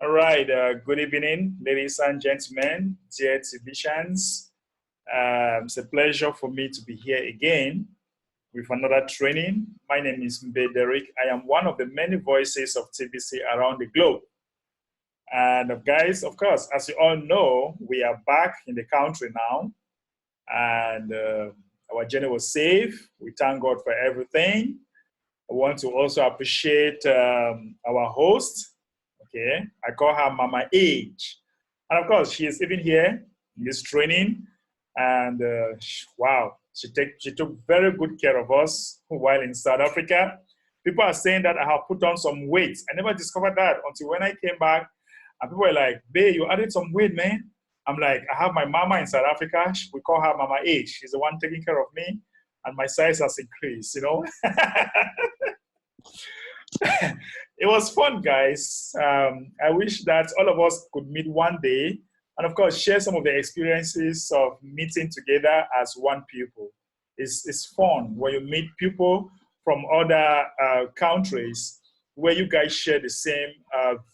All right, good evening, ladies and gentlemen, dear Tbcians. It's a pleasure for me to be here again with another training. My name is Mbehderick. I am one of the many voices of TBC around the globe. And guys, of course, as you all know, we are back in the country now, and our journey was safe. We thank God for everything. I want to also appreciate our host. Okay, I call her Mama Age. And of course, she is even here in this training. And wow, she took very good care of us while in South Africa. People are saying that I have put on some weight. I never discovered that until when I came back. And people were like, babe, you added some weight, man. I'm like, I have my mama in South Africa. We call her Mama Age. She's the one taking care of me. And my size has increased, you know. It was fun, guys. I wish that all of us could meet one day and, of course, share some of the experiences of meeting together as one people. It's fun when you meet people from other countries where you guys share the same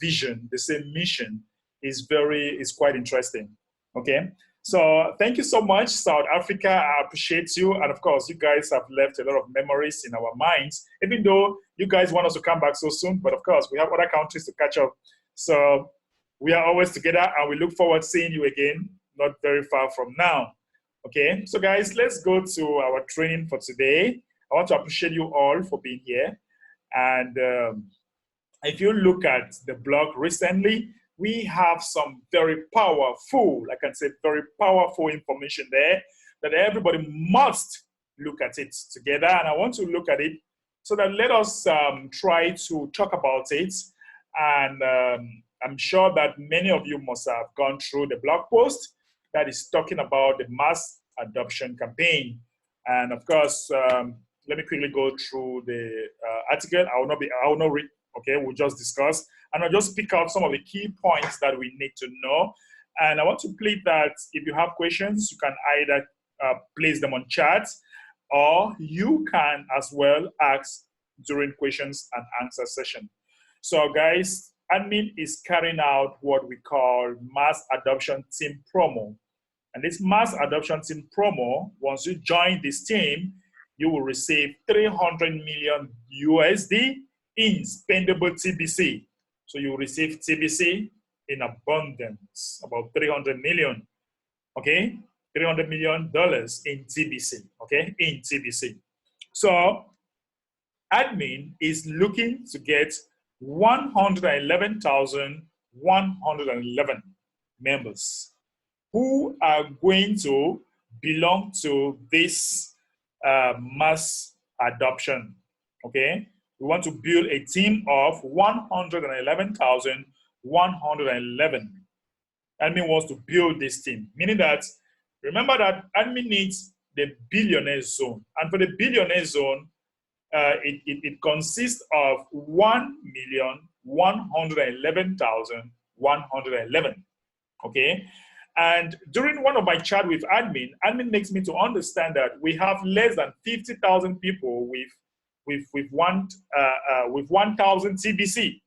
vision, the same mission. It's quite interesting. Okay. So thank you so much, South Africa. I appreciate you. And of course, you guys have left a lot of memories in our minds, even though you guys want us to come back so soon. But of course, we have other countries to catch up. So we are always together, and we look forward to seeing you again, not very far from now. Okay, so guys, let's go to our training for today. I want to appreciate you all for being here. And if you look at the blog recently, we have some very powerful, I can say very powerful information there that everybody must look at it together. And I want to look at it so that let us try to talk about it. And I'm sure that many of you must have gone through the blog post that is talking about the mass adoption campaign. And of course, let me quickly go through the article. I will not read, okay, we'll just discuss. And I'll just pick out some of the key points that we need to know. And I want to plead that if you have questions, you can either place them on chat, or you can as well ask during questions and answer session. So guys, admin is carrying out what we call mass adoption team promo. And this mass adoption team promo, once you join this team, you will receive 300 million USD in spendable TBC. So you receive TBC in abundance, about 300 million, okay? $300 million in TBC, okay? In TBC. So admin is looking to get 111,111 members who are going to belong to this mass adoption, okay? We want to build a team of 111,111. Admin wants to build this team, meaning that, remember that admin needs the billionaire zone. And for the billionaire zone, it consists of 1,111,111, okay? And during one of my chat with admin makes me to understand that we have less than 50,000 people with 1,000 TBC.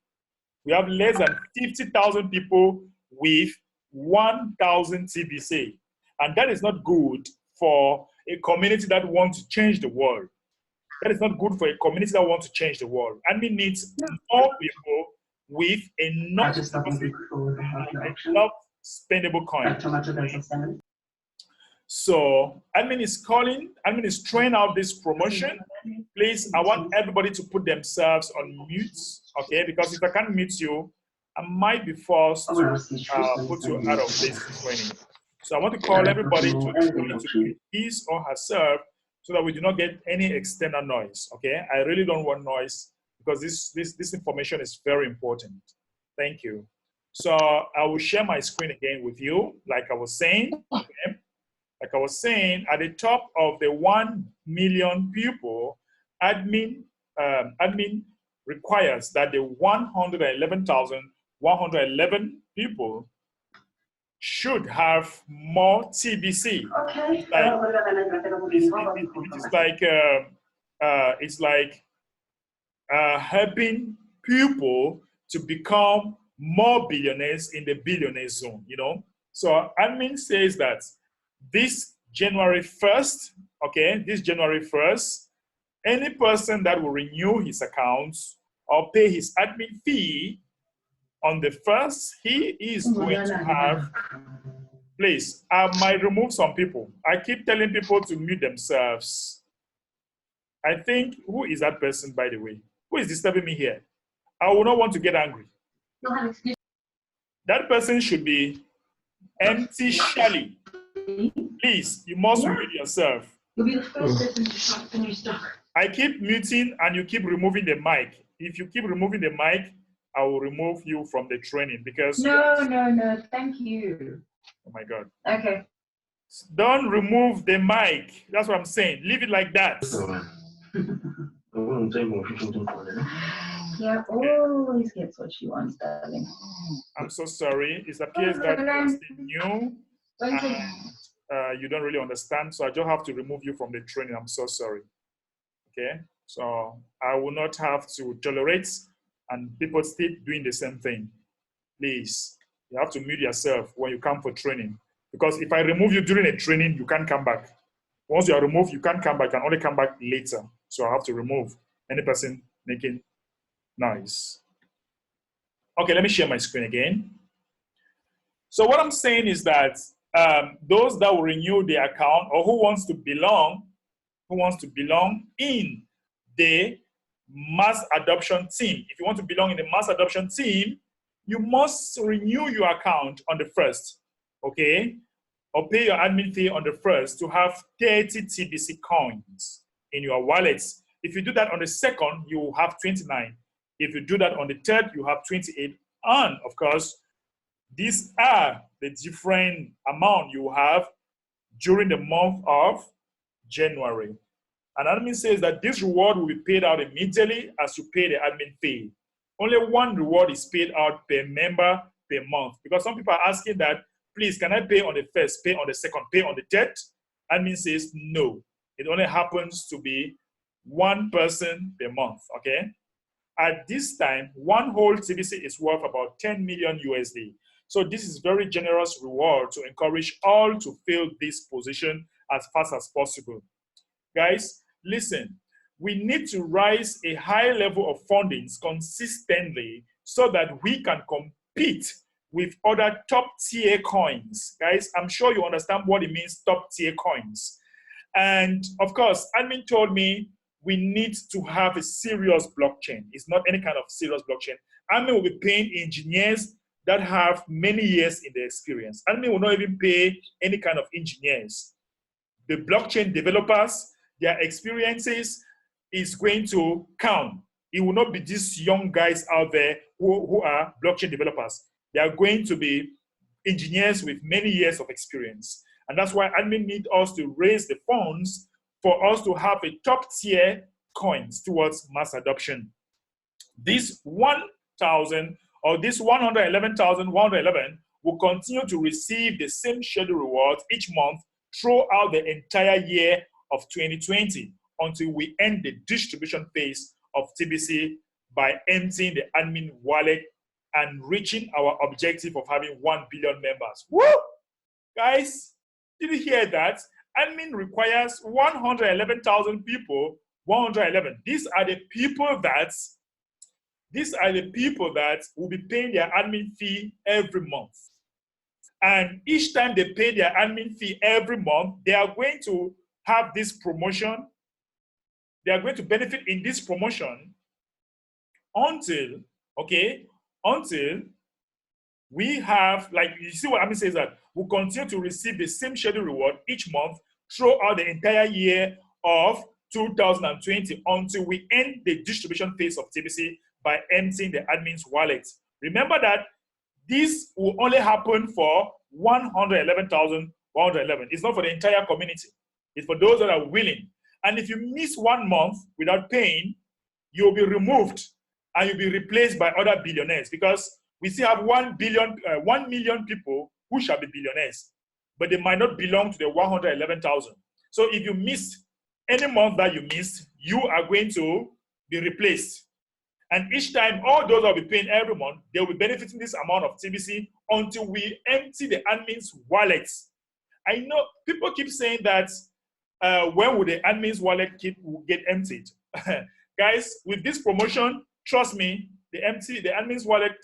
We have less than 50,000 people with 1,000 TBC. And that is not good for a community that wants to change the world. That is not good for a community that wants to change the world. Admin needs more people with enough spendable coins. So admin is trying out this promotion. Please, I want everybody to put themselves on mute, okay? Because if I can't mute you, I might be forced to put you out of this training. So I want to call everybody to mute his or herself so that we do not get any external noise, okay? I really don't want noise because this information is very important. Thank you. So I will share my screen again with you, like I was saying, okay? Like I was saying, at the top of the 1 million people, admin requires that the 111,111 people should have more TBC. Okay. It's like helping people to become more billionaires in the billionaire zone, you know. So admin says that this January 1st, okay, this January 1st, any person that will renew his accounts or pay his admin fee on the 1st, he is going to have, please, I might remove some people. I keep telling people to mute themselves. I think, who is that person, by the way? Who is disturbing me here? I will not want to get angry. That person should be Empty Shally. Please, you must mute yourself. You'll be the first person to shop the new stock. I keep muting and you keep removing the mic. If you keep removing the mic, I will remove you from the training because... No, thank you. Oh my God. Okay. Don't remove the mic. That's what I'm saying. Leave it like that. Yeah, always gets what she wants, darling. I'm so sorry. It appears that you're still new and you don't really understand, so I just have to remove you from the training. I'm so sorry. Okay? So I will not have to tolerate and people still doing the same thing. Please, you have to mute yourself when you come for training. Because if I remove you during a training, you can't come back. Once you are removed, you can't come back. You can only come back later. So I have to remove any person making noise. Okay, let me share my screen again. So what I'm saying is that those that will renew their account or who wants to belong in the mass adoption team. If you want to belong in the mass adoption team, you must renew your account on the 1st, okay? Or pay your admin fee on the 1st to have 30 TBC coins in your wallets. If you do that on the 2nd, you will have 29. If you do that on the 3rd, you have 28. And of course, these are the different amount you have during the month of January. And admin says that this reward will be paid out immediately as you pay the admin fee. Only one reward is paid out per member per month. Because some people are asking that, please, can I pay on the 1st, pay on the 2nd, pay on the 3rd? Admin says no. It only happens to be one person per month, okay? At this time, one whole TBC is worth about 10 million USD. So this is very generous reward to encourage all to fill this position as fast as possible. Guys, listen, we need to rise a high level of fundings consistently so that we can compete with other top tier coins. Guys, I'm sure you understand what it means, top tier coins. And of course, admin told me we need to have a serious blockchain. It's not any kind of serious blockchain. Admin will be paying engineers that have many years in the experience. Admin will not even pay any kind of engineers. The blockchain developers, their experiences is going to count. It will not be these young guys out there who are blockchain developers. They are going to be engineers with many years of experience. And that's why admin need us to raise the funds for us to have a top tier coins towards mass adoption. This 1,000 or this 111,111 will continue to receive the same schedule rewards each month throughout the entire year of 2020 until we end the distribution phase of TBC by emptying the admin wallet and reaching our objective of having 1 billion members. Woo! Guys, did you hear that? Admin requires 111,000 people, 111. These are the people that will be paying their admin fee every month. And each time they pay their admin fee every month, they are going to have this promotion. They are going to benefit in this promotion until we have, like, you see what admin says that we'll continue to receive the same schedule reward each month throughout the entire year of 2020 until we end the distribution phase of TBC by emptying the admin's wallet. Remember that this will only happen for 111,111. It's not for the entire community. It's for those that are willing. And if you miss 1 month without paying, you'll be removed and you'll be replaced by other billionaires, because we still have 1 million people who shall be billionaires, but they might not belong to the 111,000. So if you miss any month that you missed, you are going to be replaced. And each time, all those will be paying every month, they will be benefiting this amount of TBC until we empty the admin's wallets. I know people keep saying that when will the admin's wallet will get emptied? Guys, with this promotion, trust me, the admin's wallet,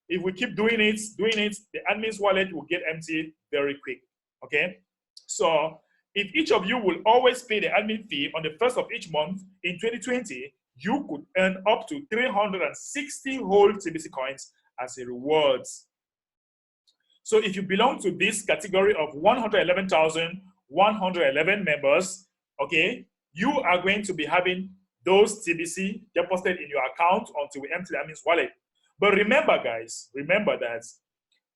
if we keep doing it, the admin's wallet will get empty very quick. Okay? So if each of you will always pay the admin fee on the first of each month in 2020, you could earn up to 360 whole TBC coins as a reward. So if you belong to this category of 111,111 members, okay, you are going to be having those TBC deposited in your account until we empty the admin's wallet. But remember, guys, remember that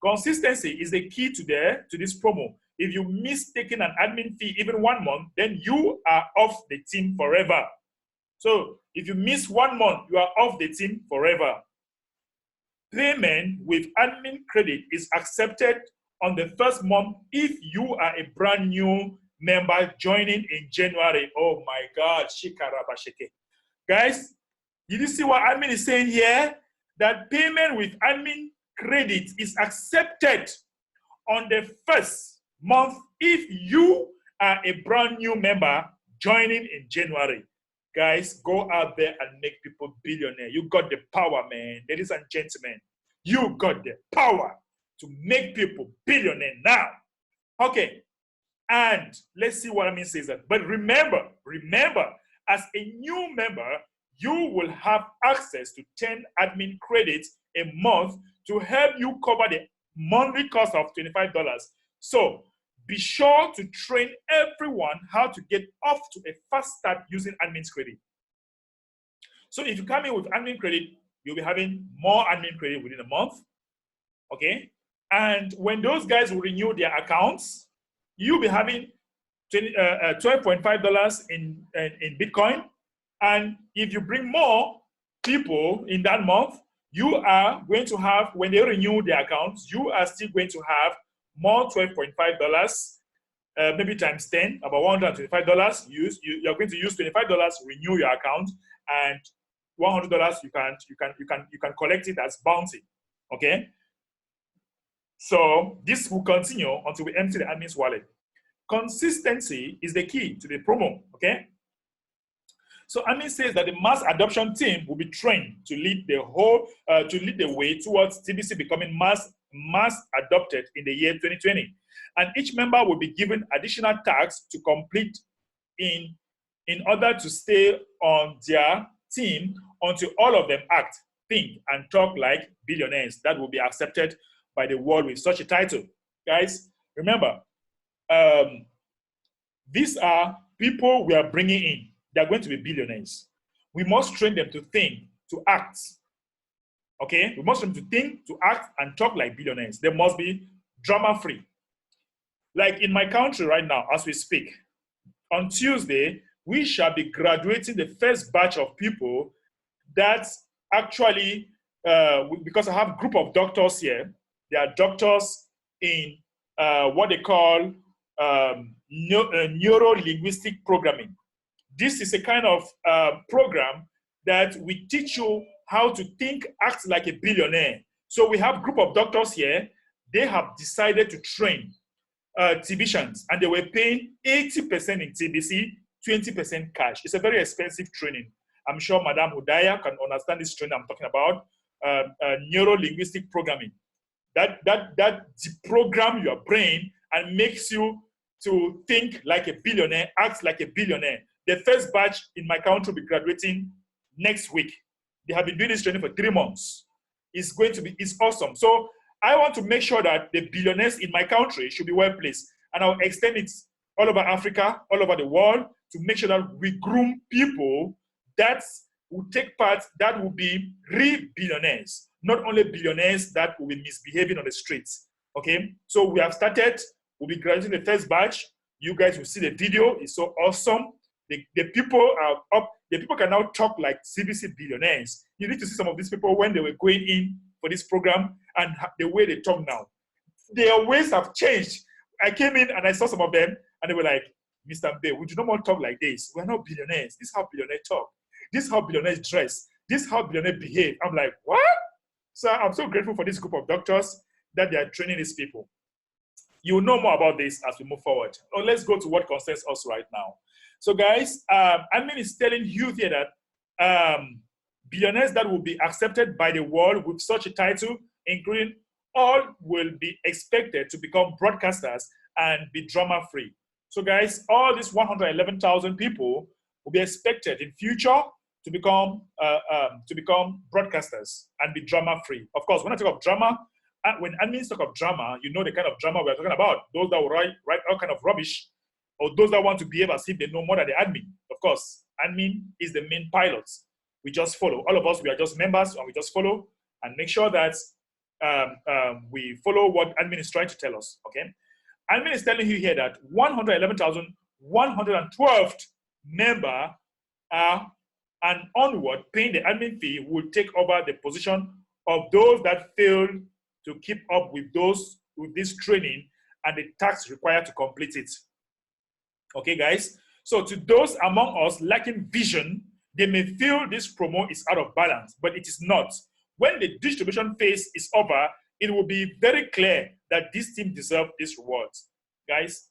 consistency is the key to this promo. If you miss taking an admin fee even 1 month, then you are off the team forever. So if you miss 1 month, you are off the team forever. Payment with admin credit is accepted on the first month if you are a brand new member joining in January. Oh my God, shikarabashike. Guys, did you see what admin is saying here? That payment with admin credit is accepted on the first month if you are a brand new member joining in January. Guys, go out there and make people billionaire. You got the power, man. Ladies and gentlemen, you got the power to make people billionaire now. Okay, and let's see what admin says that. But remember, as a new member, you will have access to 10 admin credits a month to help you cover the monthly cost of $25. So be sure to train everyone how to get off to a fast start using admin's credit. So if you come in with admin credit, you'll be having more admin credit within a month, okay? And when those guys will renew their accounts, you'll be having $12.5 in Bitcoin. And if you bring more people in that month, you are going to have, when they renew their accounts, you are still going to have more $12.5, maybe times 10, about $125. You're going to use $25, renew your account, and $100 you can collect it as bounty. Okay. So this will continue until we empty the admin's wallet. Consistency is the key to the promo. Okay. So admin says that the mass adoption team will be trained to lead the way towards TBC becoming mass adopted in the year 2020. And each member will be given additional tasks to complete in order to stay on their team until all of them act, think, and talk like billionaires. That will be accepted by the world with such a title. Guys, remember, these are people we are bringing in. They are going to be billionaires. We must train them to think, to act. Okay? We must train them to think, to act, and talk like billionaires. They must be drama-free. Like in my country right now, as we speak, on Tuesday, we shall be graduating the first batch of people that actually, because I have a group of doctors here, they are doctors in what they call neuro-linguistic programming. This is a kind of program that we teach you how to think, act like a billionaire. So we have a group of doctors here. They have decided to train TBCians, and they were paying 80% in TBC, 20% cash. It's a very expensive training. I'm sure Madam Hudaya can understand this training I'm talking about, neuro-linguistic programming. That deprogram your brain and makes you to think like a billionaire, act like a billionaire. The first batch in my country will be graduating next week. They have been doing this training for 3 months. It's awesome. So I want to make sure that the billionaires in my country should be well placed. And I'll extend it all over Africa, all over the world, to make sure that we groom people that will take part, that will be real billionaires, not only billionaires that will be misbehaving on the streets. Okay? So we have started. We'll be graduating the first batch. You guys will see the video. It's so awesome. The people are up. The people can now talk like CBC billionaires. You need to see some of these people when they were going in for this program and the way they talk now. Their ways have changed. I came in and I saw some of them and they were like, Mr. Mbe, we do not want to talk like this. We're not billionaires. This is how billionaires talk. This is how billionaires dress. This is how billionaires behave. I'm like, what? So I'm so grateful for this group of doctors that they are training these people. You will know more about this as we move forward. Oh, let's go to what concerns us right now. So guys, admin is telling you here that billionaires that will be accepted by the world with such a title, including all, will be expected to become broadcasters and be drama-free. So guys, all these 111,000 people will be expected in future to become broadcasters and be drama-free. Of course, when I talk of drama, when admins talk of drama, you know the kind of drama we're talking about. Those that will write all kind of rubbish, or those that want to behave as if they know more than the admin. Of course, admin is the main pilot. We just follow. All of us, we are just members, and we just follow and make sure that we follow what admin is trying to tell us, okay? Admin is telling you here that 111,112th member and onward paying the admin fee will take over the position of those that failed to keep up with this training and the tasks required to complete it. Okay, guys? So to those among us lacking vision, they may feel this promo is out of balance, but it is not. When the distribution phase is over, it will be very clear that this team deserves these rewards. Guys,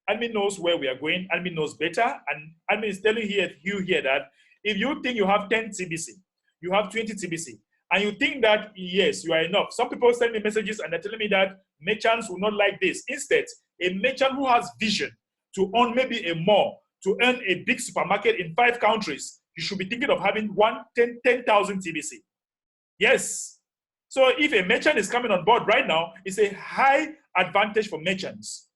admin knows where we are going. Admin knows better. And admin is telling you here that if you think you have 10 TBC, you have 20 TBC, and you think that, yes, you are enough. Some people send me messages and they're telling me that merchants will not like this. Instead, a merchant who has vision to own maybe a mall, to earn a big supermarket in 5 countries, you should be thinking of having 10,000 TBC. Yes. So if a merchant is coming on board right now, it's a high advantage for merchants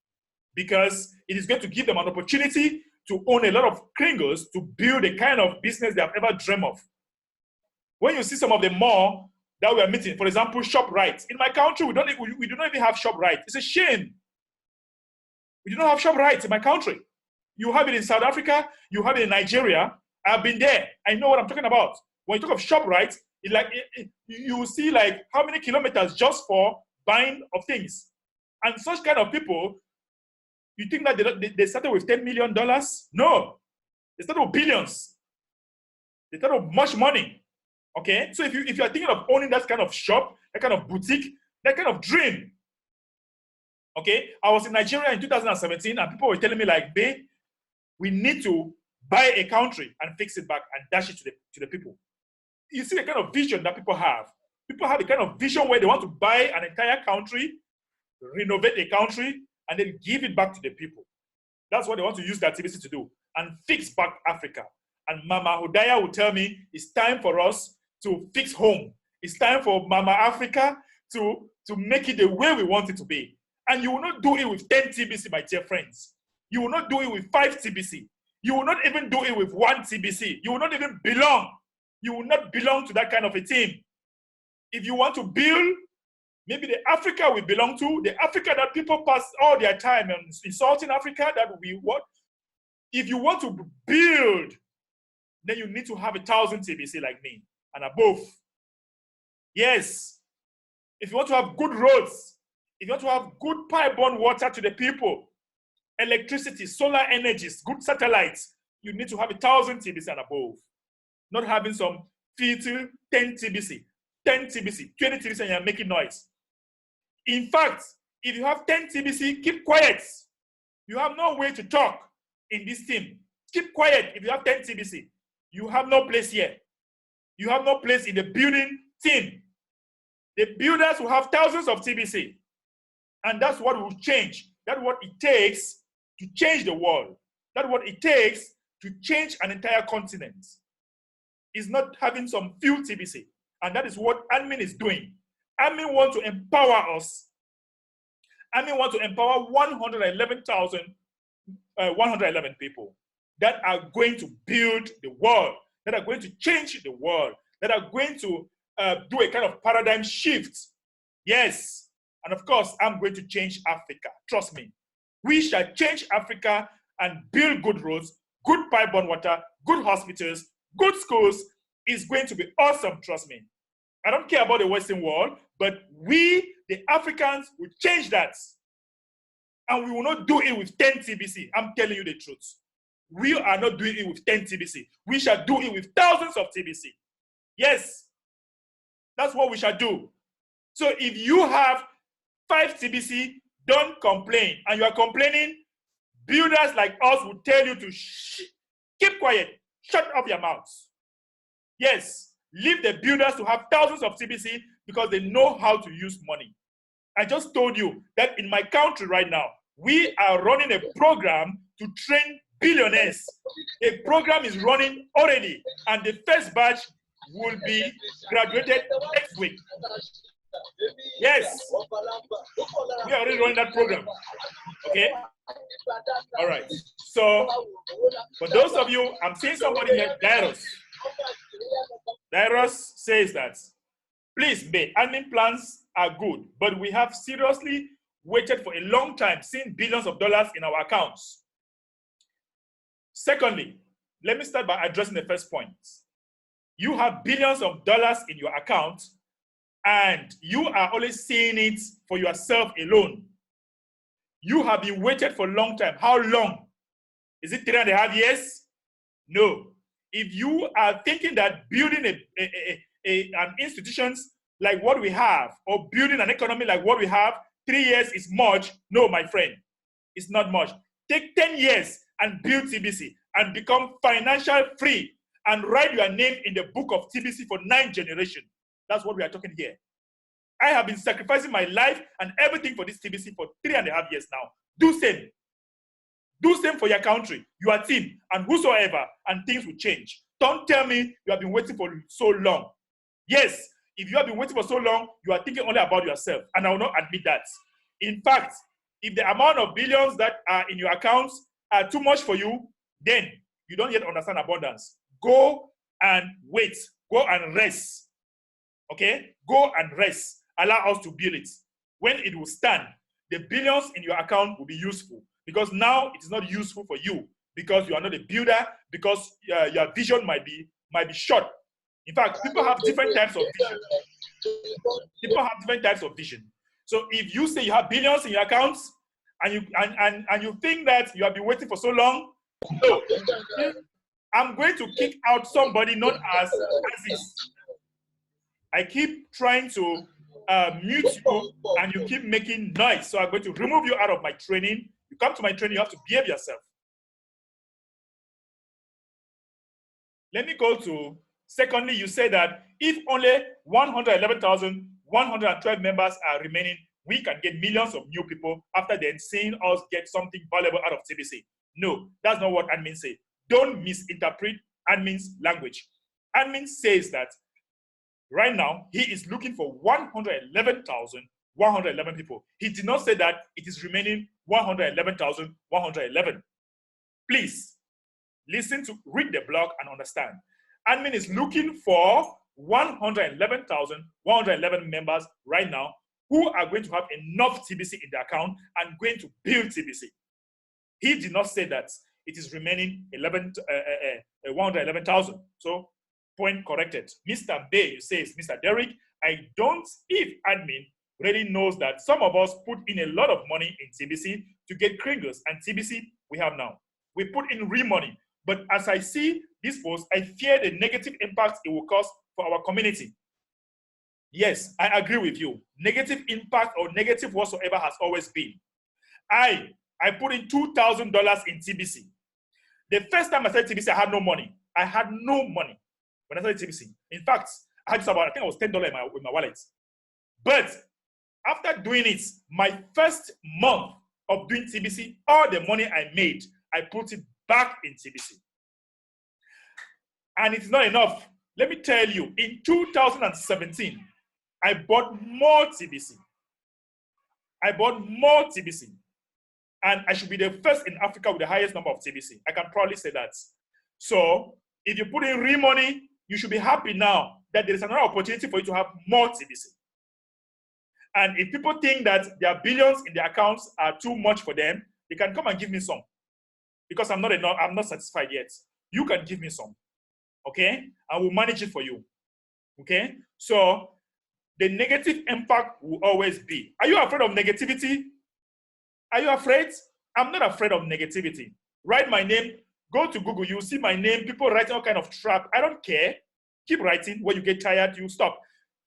because it is going to give them an opportunity to own a lot of kringles to build the kind of business they have ever dreamed of. When you see some of the more that we are meeting, for example, ShopRite. In my country, we do not even have ShopRite. It's a shame. We do not have ShopRite in my country. You have it in South Africa. You have it in Nigeria. I've been there. I know what I'm talking about. When you talk of ShopRite, you see like how many kilometers just for buying of things. And such kind of people, you think that they started with $10 million? No. They started with billions. They started with much money. Okay? So if you are thinking of owning that kind of shop, that kind of boutique, that kind of dream. Okay? I was in Nigeria in 2017 and people were telling me like, babe, we need to buy a country and fix it back and dash it to the people. You see the kind of vision that people have. People have the kind of vision where they want to buy an entire country, renovate a country, and then give it back to the people. That's what they want to use that TBC to do, and fix back Africa. And Mama Hudaya will tell me it's time for us to fix home. It's time for Mama Africa to make it the way we want it to be. And you will not do it with 10 TBC, my dear friends. You will not do it with 5 TBC. You will not even do it with 1 TBC. You will not even belong. You will not belong to that kind of a team. If you want to build, maybe the Africa we belong to, the Africa that people pass all their time insulting Africa, that we what? If you want to build, then you need to have 1,000 TBC like me and above. Yes. If you want to have good roads, if you want to have good pipe-borne water to the people, electricity, solar energies, good satellites, you need to have 1,000 TBC and above. Not having some 50, 10 TBC, 10 TBC, 20 TBC, and you're making noise. In fact, if you have 10 TBC, keep quiet. You have no way to talk in this team. Keep quiet if you have 10 TBC. You have no place here. You have no place in the building team. The builders will have thousands of TBC. And that's what will change. That's what it takes to change the world. That's what it takes to change an entire continent. Is not having some few TBC. And that is what admin is doing. Admin want to empower us. Admin want to empower 111 people that are going to build the world, that are going to change the world, that are going to do a kind of paradigm shift. Yes. And of course, I'm going to change Africa. Trust me. We shall change Africa and build good roads, good pipe-borne water, good hospitals, good schools. Is going to be awesome, trust me. I don't care about the Western world, but we, the Africans, will change that. And we will not do it with 10 TBC. I'm telling you the truth. We are not doing it with 10 TBC. We shall do it with thousands of TBC. Yes, that's what we shall do. So if you have 5 TBC, don't complain. And you are complaining, builders like us will tell you to keep quiet, shut up your mouths. Yes, leave the builders to have thousands of TBC because they know how to use money. I just told you that in my country right now, we are running a program to train billionaires. A program is running already, and the first batch will be graduated next week. Yes, we are already running that program. Okay? All right. So, for those of you, I'm seeing somebody here, Dairos. Dairos says that, please, May, admin plans are good, but we have seriously waited for a long time, seeing billions of dollars in our accounts. Secondly, let me start by addressing the first point. You have billions of dollars in your account, and you are only seeing it for yourself alone. You have been waited for a long time. How long? Is it 3.5 years? No. If you are thinking that building an institutions like what we have, or building an economy like what we have, 3 years is much. No, my friend, it's not much. Take 10 years and build TBC and become financial free and write your name in the book of TBC for 9 generations. That's what we are talking here. I have been sacrificing my life and everything for this TBC for 3.5 years now. Do same. Do same for your country, your team, and whosoever, and things will change. Don't tell me you have been waiting for so long. Yes, if you have been waiting for so long, you are thinking only about yourself, and I will not admit that. In fact, if the amount of billions that are in your accounts are too much for you, then you don't yet understand abundance. Go and wait. Go and rest. Okay? Go and rest. Allow us to build it. When it will stand, the billions in your account will be useful, because now it is not useful for you because you are not a builder, because your vision might be short. In fact, people have different types of vision. People have different types of vision. So if you say you have billions in your accounts and you think that you have been waiting for so long, no. I'm going to kick out somebody known as Aziz. I keep trying to mute you and you keep making noise. So I'm going to remove you out of my training. You come to my training, you have to behave yourself. Let me go to, secondly, you say that if only 111,112 members are remaining, we can get millions of new people after then seeing us get something valuable out of TBC. No, that's not what admin say. Don't misinterpret admin's language. Admin says that right now, he is looking for 111,111 people. He did not say that it is remaining 111,111. Please, listen to, read the blog and understand. Admin is looking for 111,111 members right now who are going to have enough TBC in their account and going to build TBC. He did not say that it is remaining 111,000. So, point corrected. Mr. Bay says, Mr. Derrick, I don't, if admin really knows that some of us put in a lot of money in TBC to get Kringles and TBC we have now. We put in real money. But as I see this post, I fear the negative impact it will cause for our community. Yes, I agree with you. Negative impact or negative whatsoever has always been. I put in $2,000 in TBC. The first time I started TBC, I had no money. I had no money when I started TBC. In fact, I had just about, I think it was $10 in my wallet. But after doing it, my first month of doing TBC, all the money I made, I put it back in TBC. And it's not enough. Let me tell you, in 2017, I bought more TBC. I bought more TBC. And I should be the first in Africa with the highest number of TBC. I can proudly say that. So if you put in real money, you should be happy now that there is another opportunity for you to have more TBC. And if people think that their billions in their accounts are too much for them, they can come and give me some. Because I'm not satisfied yet. You can give me some. Okay? I will manage it for you. Okay? So the negative impact will always be. Are you afraid of negativity? Are you afraid? I'm not afraid of negativity. Write my name. Go to Google. You'll see my name. People writing all kind of crap. I don't care. Keep writing. When you get tired, you stop.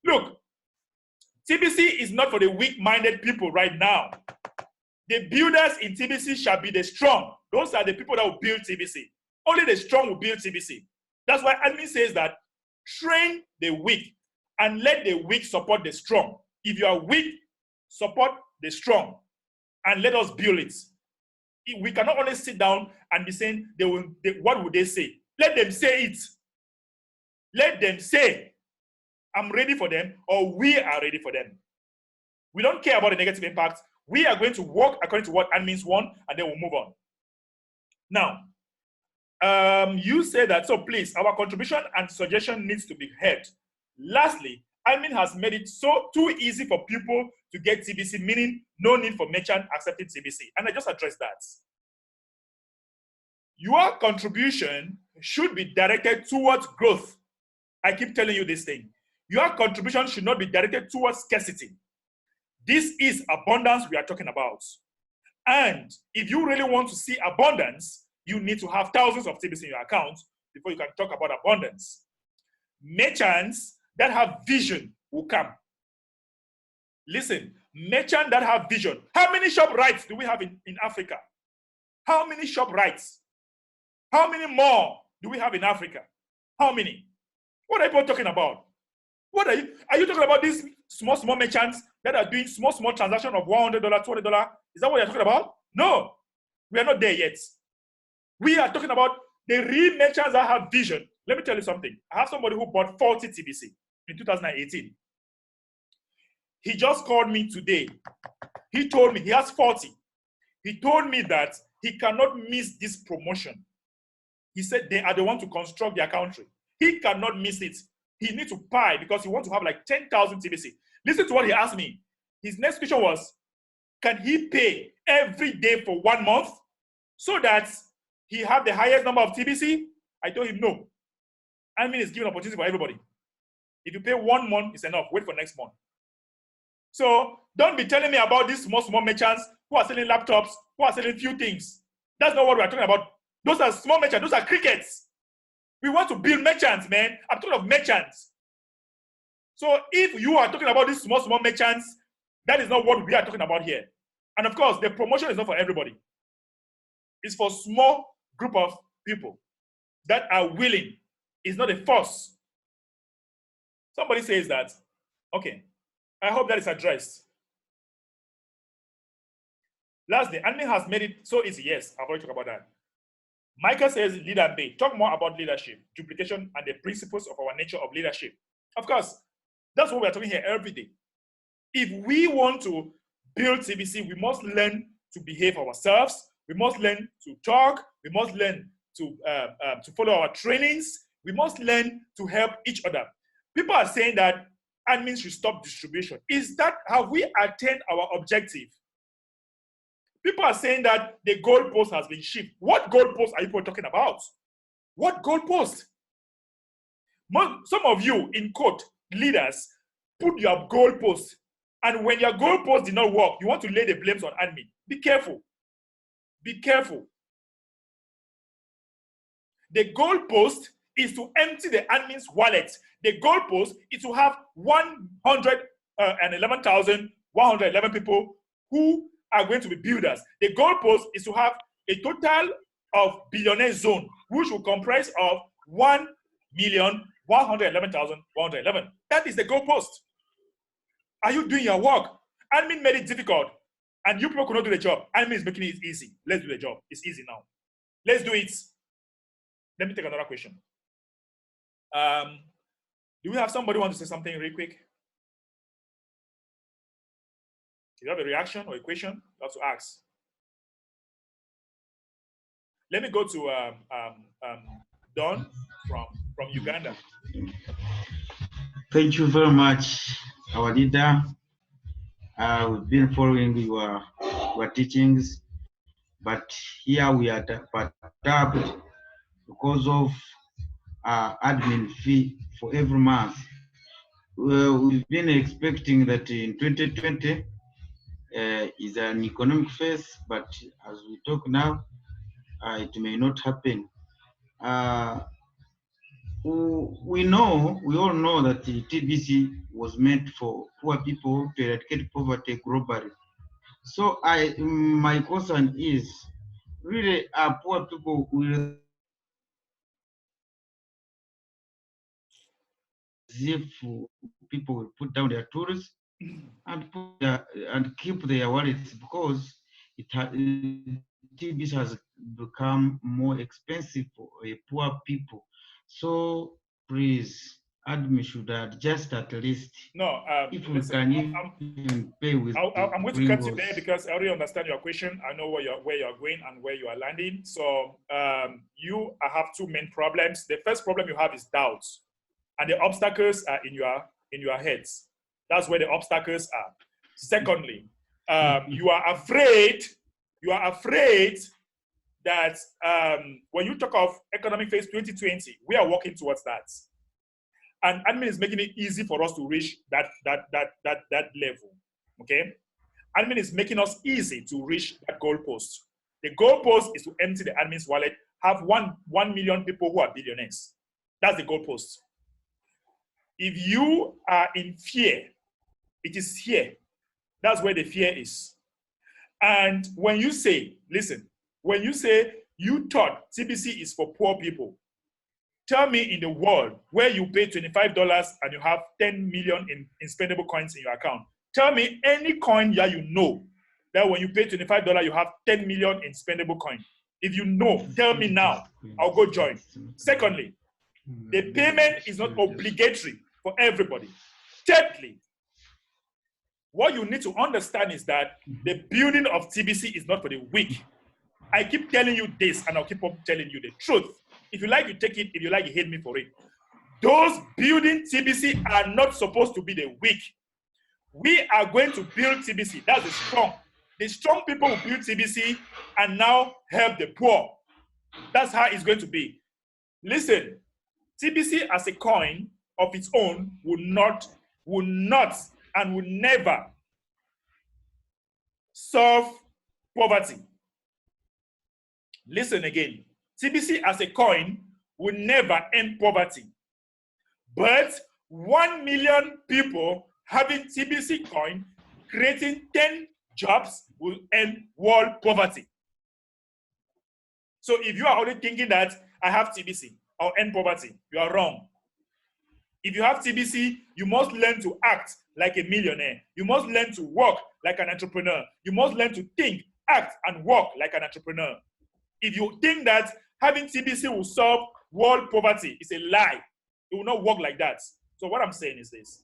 Look, TBC is not for the weak-minded people right now. The builders in TBC shall be the strong. Those are the people that will build TBC. Only the strong will build TBC. That's why admin says that train the weak and let the weak support the strong. If you are weak, support the strong and let us build it. We cannot only sit down and be saying, what would they say? Let them say it. Let them say, I'm ready for them, or we are ready for them. We don't care about the negative impact. We are going to work according to what admins want, and then we'll move on. Now, you say that, so please, our contribution and suggestion needs to be heard. Lastly, admin has made it so too easy for people to get TBC, meaning no need for merchant accepting TBC. And I just addressed that. Your contribution should be directed towards growth. I keep telling you this thing. Your contribution should not be directed towards scarcity. This is abundance we are talking about. And if you really want to see abundance, you need to have thousands of TBC in your account before you can talk about abundance. Merchants that have vision will come. Listen, merchants that have vision. How many shop rights do we have in Africa? How many shop rights? How many more do we have in Africa? How many? What are people talking about? What are you talking about these small merchants that are doing small transactions of $100, $200? Is that what you're talking about? No, we are not there yet. We are talking about the real merchants that have vision. Let me tell you something. I have somebody who bought 40 TBC in 2018. He just called me today. He told me he has 40. He told me that he cannot miss this promotion. He said they are the one to construct their country. He cannot miss it. He needs to buy because he wants to have like 10,000 TBC. Listen to what he asked me. His next question was, can he pay every day for 1 month so that he have the highest number of TBC? I told him no. I mean, it's giving opportunity for everybody. If you pay 1 month, it's enough. Wait for next month. So don't be telling me about these small merchants who are selling laptops, who are selling few things. That's not what we're talking about. Those are small merchants. Those are crickets. We want to build merchants, man. I'm talking of merchants. So if you are talking about these small merchants, that is not what we are talking about here. And of course, the promotion is not for everybody. It's for small group of people that are willing. It's not a force. Somebody says that. Okay. I hope that is addressed. Lastly, admin has made it so easy. Yes, I've already talked about that. Michael says, leader and bay. Talk more about leadership, duplication, and the principles of our nature of leadership. Of course, that's what we're talking here every day. If we want to build TBC, we must learn to behave ourselves. We must learn to talk. We must learn to follow our trainings. We must learn to help each other. People are saying that admins should stop distribution. Is that how we attain our objective? People are saying that the goalpost has been shifted. What goalpost are you people talking about? What goalpost? Some of you, in quote, leaders, put your goalpost. And when your goalpost did not work, you want to lay the blames on admin. Be careful. Be careful. The goalpost is to empty the admin's wallet. The goalpost is to have 111,111 people who are going to be builders. The goalpost is to have a total of billionaire zone, which will comprise of 1,111,111. That is the goalpost. Are you doing your work? Admin made it difficult, and you people could not do the job. Admin is making it easy. Let's do the job. It's easy now. Let's do it. Let me take another question. Do we have somebody who wants to say something real quick? Do you have a reaction or a question? You have to ask. Let me go to Don from Uganda. Thank you very much, our leader. We've been following your teachings, but here we are perturbed because of admin fee for every month. We've been expecting that in 2020 is an economic phase, but as we talk now, it may not happen. we all know that the TBC was meant for poor people to eradicate poverty globally. So my question is, really, are poor people will if people will put down their tools and and keep their wallets, because TBC has become more expensive for poor people. So please, admin should adjust at least. No, If we listen, can even pay with I'm going to cut you there gringos. because I already understand your question. I know where you're going and where you are landing. So you have two main problems. The first problem you have is doubts, and the obstacles are in your heads. That's where the obstacles are. Secondly, you are afraid. You are afraid that when you talk of economic phase 2020, we are working towards that. And admin is making it easy for us to reach that level. Okay? Admin is making us easy to reach that goalpost. The goalpost is to empty the admin's wallet, have 1 million people who are billionaires. That's the goalpost. If you are in fear, it is here. That's where the fear is. And when you say, listen, when you say you thought TBC is for poor people, tell me in the world where you pay $25 and you have 10 million in spendable coins in your account. Tell me any coin that you know that when you pay $25, you have 10 million in spendable coin. If you know, tell me now. I'll go join. Secondly, the payment is not obligatory for everybody. Thirdly, what you need to understand is that the building of TBC is not for the weak. I keep telling you this, and I'll keep on telling you the truth. If you like, you take it. If you like, you hate me for it. Those building TBC are not supposed to be the weak. We are going to build TBC. That's the strong. The strong people will build TBC and now help the poor. That's how it's going to be. Listen, TBC as a coin of its own will not, and will never solve poverty. Listen again. TBC as a coin will never end poverty. But 1 million people having TBC coin, creating 10 jobs will end world poverty. So if you are already thinking that I have TBC, I'll end poverty, you are wrong. If you have TBC, you must learn to act like a millionaire. You must learn to work like an entrepreneur. You must learn to think, act, and work like an entrepreneur. If you think that having TBC will solve world poverty, it's a lie. It will not work like that. So what I'm saying is this.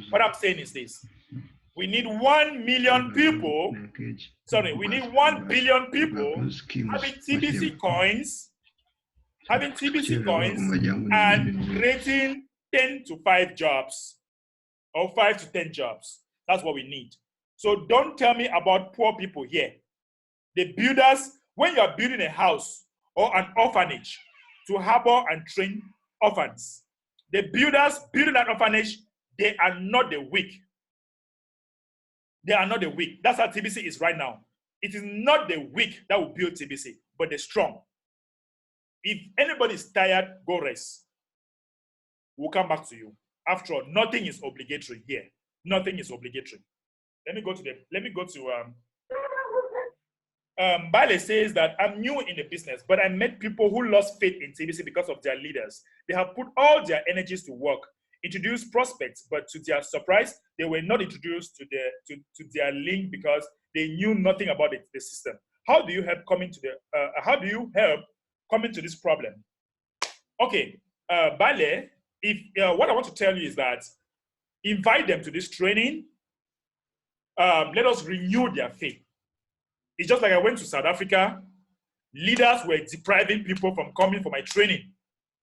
What I'm saying is this. We need 1 million people. Sorry, we need 1 billion people having TBC coins, and creating 10 to 5 jobs or 5 to 10 jobs. That's what we need. So don't tell me about poor people here. The builders, when you are building a house or an orphanage to harbor and train orphans, the builders building that orphanage, they are not the weak. They are not the weak. That's how TBC is right now. It is not the weak that will build TBC, but the strong. If anybody is tired, go rest. We'll come back to you. After all, nothing is obligatory here. Nothing is obligatory. Bale says that I'm new in the business, but I met people who lost faith in TBC because of their leaders. They have put all their energies to work, introduced prospects, but to their surprise, they were not introduced to their link because they knew nothing about the system. How do you help coming to this problem? Okay, Bale, what I want to tell you is that invite them to this training. Let us renew their faith. It's just like I went to South Africa. Leaders were depriving people from coming for my training.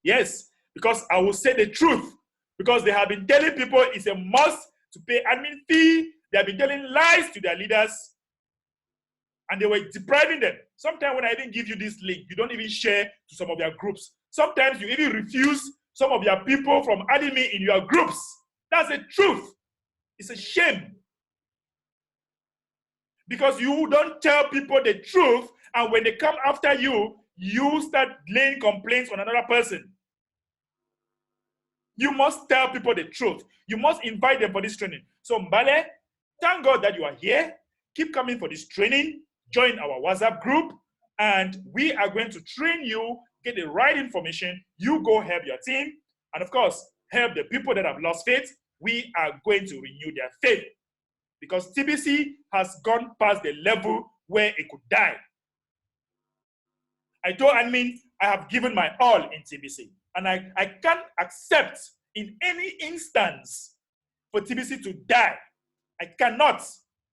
Yes, because I will say the truth. Because they have been telling people it's a must to pay admin fee. They have been telling lies to their leaders. And they were depriving them. Sometimes when I even give you this link, you don't even share to some of your groups. Sometimes you even refuse some of your people from adding me in your groups. That's the truth. It's a shame. Because you don't tell people the truth, and when they come after you, you start laying complaints on another person. You must tell people the truth. You must invite them for this training. So Mbale, thank God that you are here. Keep coming for this training. Join our WhatsApp group, and we are going to train you, get the right information. You go help your team, and of course, help the people that have lost faith. We are going to renew their faith, because TBC has gone past the level where it could die. I told admin I have given my all in TBC, and I can't accept in any instance for TBC to die. I cannot.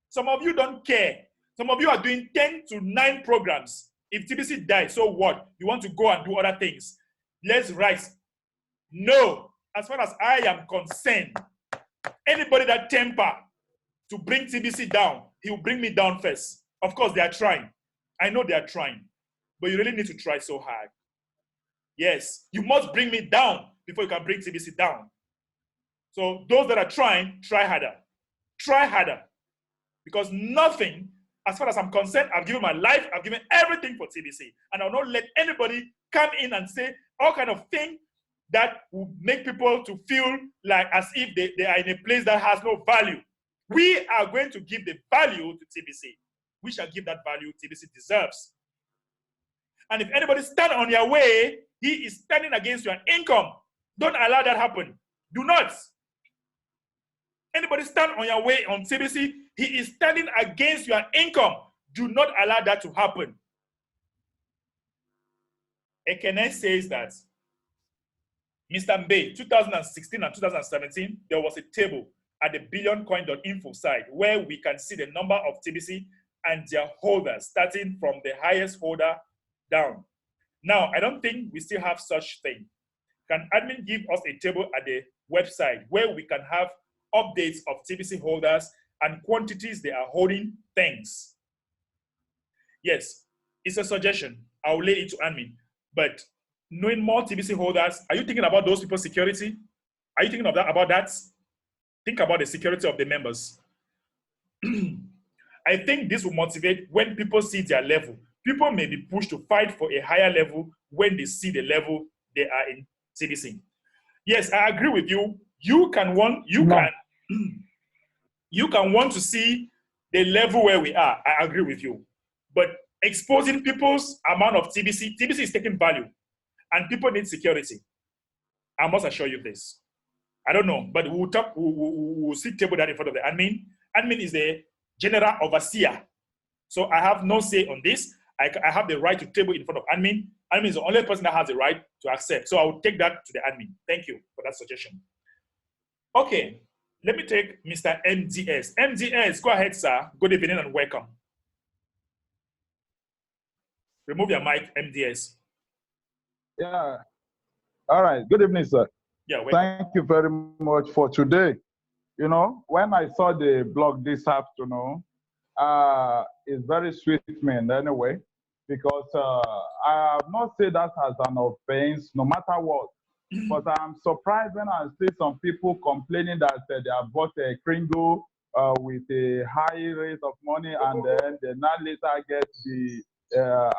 Some of you don't care. Some of you are doing 10 to 9 programs. If TBC dies, so what? You want to go and do other things. Let's rise. No. As far as I am concerned, anybody that temper to bring TBC down, he will bring me down first. Of course, they are trying. I know they are trying. But you really need to try so hard. Yes, you must bring me down before you can bring TBC down. So those that are trying, try harder. Try harder. Because nothing, as far as I'm concerned, I've given my life, I've given everything for TBC. And I'll not let anybody come in and say all kind of things that will make people to feel like as if they are in a place that has no value. We are going to give the value to TBC. We shall give that value TBC deserves. And if anybody stand on your way, he is standing against your income. Don't allow that happen. Do not. Anybody stand on your way on TBC, he is standing against your income. Do not allow that to happen. Ekene says that, Mr. Mbe, 2016 and 2017, there was a table at the billioncoin.info site where we can see the number of TBC and their holders, starting from the highest holder down. Now, I don't think we still have such thing. Can admin give us a table at the website where we can have updates of TBC holders and quantities they are holding? Thanks. Yes, it's a suggestion. I'll lay it to admin. But knowing more TBC holders, are you thinking about those people's security? Are you thinking about that? Think about the security of the members. I think this will motivate when people see their level. People may be pushed to fight for a higher level when they see the level they are in TBC. Yes, I agree with you. You can want to see the level where we are. I agree with you. But exposing people's amount of TBC is taking value, and people need security. I must assure you this. I don't know, but we'll talk. We'll sit table that in front of the admin. Admin is the general overseer, so I have no say on this. I have the right to table in front of admin. Admin is the only person that has the right to accept. So I will take that to the admin. Thank you for that suggestion. Okay, let me take Mr. MDS. MDS, go ahead, sir. Good evening and welcome. Remove your mic, MDS. Yeah. All right. Good evening, sir. Yeah. Welcome. Thank you very much for today. You know, when I saw the blog this afternoon, it's very sweet man anyway, because I have not said that as an offense, no matter what. But I'm surprised when I see some people complaining that they have bought a Kringle with a high rate of money, and then they now later get the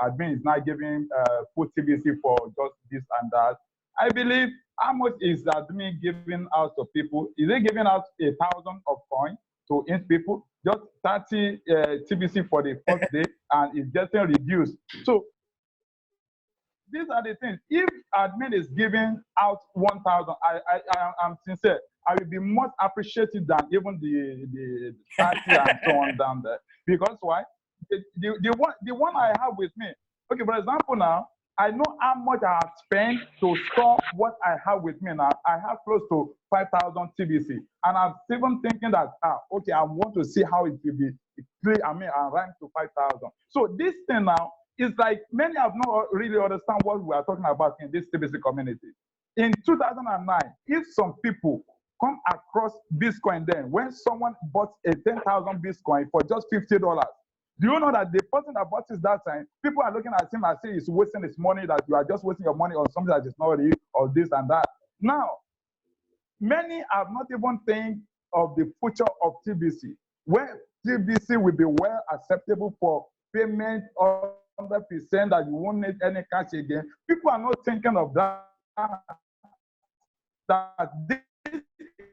admin is not giving full TBC for just this and that. I believe, how much is admin giving out to people? Is it giving out 1,000 of coins to each people? Just 30 TBC for the first day, and it's getting reduced. So these are the things. If admin is giving out 1,000, I'm sincere, I will be much appreciated than even the 30 and so on down there. Because why? The one I have with me. Okay, for example, now I know how much I have spent to store what I have with me now. I have close to 5,000 TBC, and I'm even thinking that okay, I want to see how it will be. I rank to 5,000. So this thing now is like many have not really understand what we are talking about in this TBC community. In 2009, if some people come across Bitcoin, then when someone bought a 10,000 Bitcoin for just $50. Do you know that the person that bought it that time, people are looking at him and say he's wasting his money, that you are just wasting your money on something that is not real, or this and that. Now, many have not even think of the future of TBC, where TBC will be well acceptable for payment of that you won't need any cash again. People are not thinking of that. That this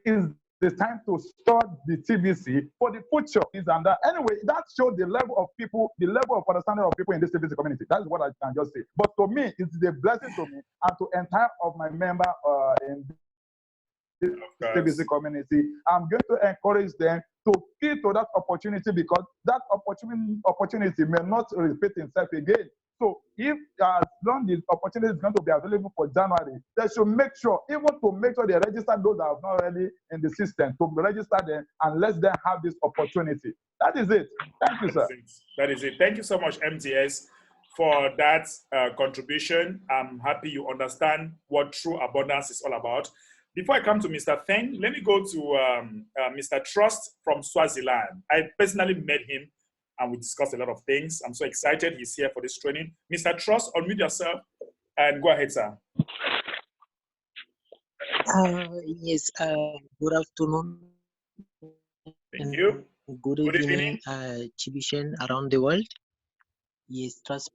is the time to start the TBC for the future. And that. Anyway, that shows the level of people, the level of understanding of people in this TBC community. That's what I can just say. But to me, it's a blessing to me and to entire of my member in this TBC community. I'm going to encourage them to key to that opportunity, because that opportunity may not repeat itself again. So if as long as the opportunity is going to be available for January, they should make sure, even to make sure they register those that are not already in the system, to register them and let them have this opportunity. That is it. Thank you, sir. That is it. Thank you so much, MTS, for that contribution. I'm happy you understand what true abundance is all about. Before I come to Mr. Feng, let me go to Mr. Trust from Swaziland. I personally met him and we discussed a lot of things. I'm so excited he's here for this training. Mr. Trust, unmute yourself and go ahead, sir. Yes, good afternoon. Thank you. Good evening, Chibishan around the world. Yes, Trust.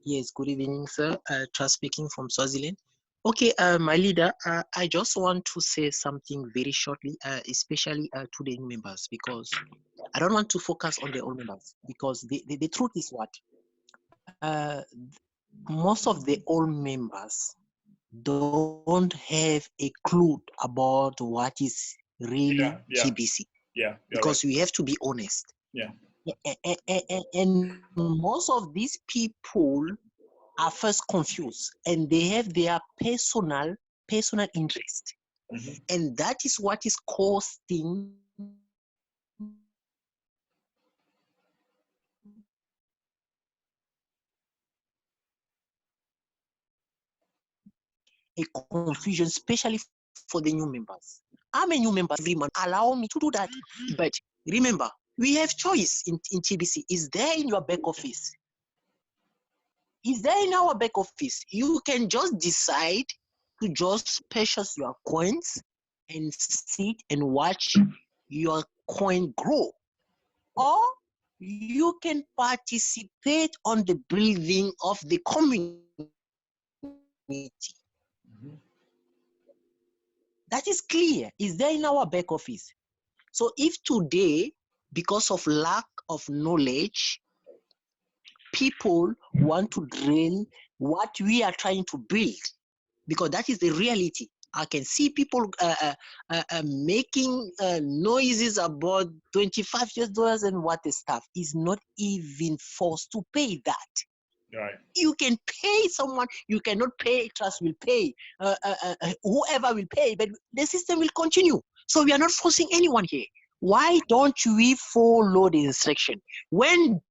Yes, good evening, sir. Trust speaking from Swaziland. Okay, my leader, I just want to say something very shortly, especially to the new members, because I don't want to focus on the old members, because the truth is what? Most of the old members don't have a clue about what is really TBC. Yeah, because we have to be honest. Yeah. And most of these people are first confused, and they have their personal interest. Mm-hmm. And that is what is costing a confusion, especially for the new members. I'm a new member every month. Allow me to do that. But remember, we have choice in TBC. Is there in your back office? Is there in our back office? You can just decide to just purchase your coins and sit and watch your coin grow. Or you can participate on the building of the community. Mm-hmm. That is clear. Is there in our back office? So if today, because of lack of knowledge, people want to drain what we are trying to build, because that is the reality. I can see people making noises about $25 and what the staff is not even forced to pay that. Right. You can pay someone, you cannot pay, Trust will pay, whoever will pay, but the system will continue. So we are not forcing anyone here. Why don't we follow the instruction? When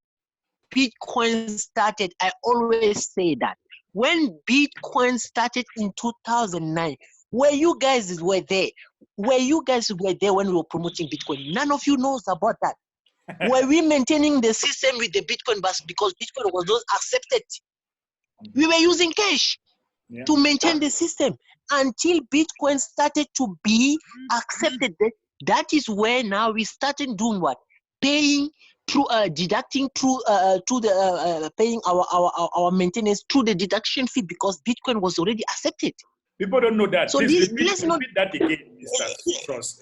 Bitcoin started, I always say that. When Bitcoin started in 2009, where you guys were there, when we were promoting Bitcoin, none of you knows about that. Were we maintaining the system with the Bitcoin bus because Bitcoin was not accepted? We were using cash to maintain the system until Bitcoin started to be accepted. That is where now we started doing what? Paying through deducting through to the paying our maintenance through the deduction fee, because Bitcoin was already accepted. People don't know that. So please repeat that again, Mr. Trust.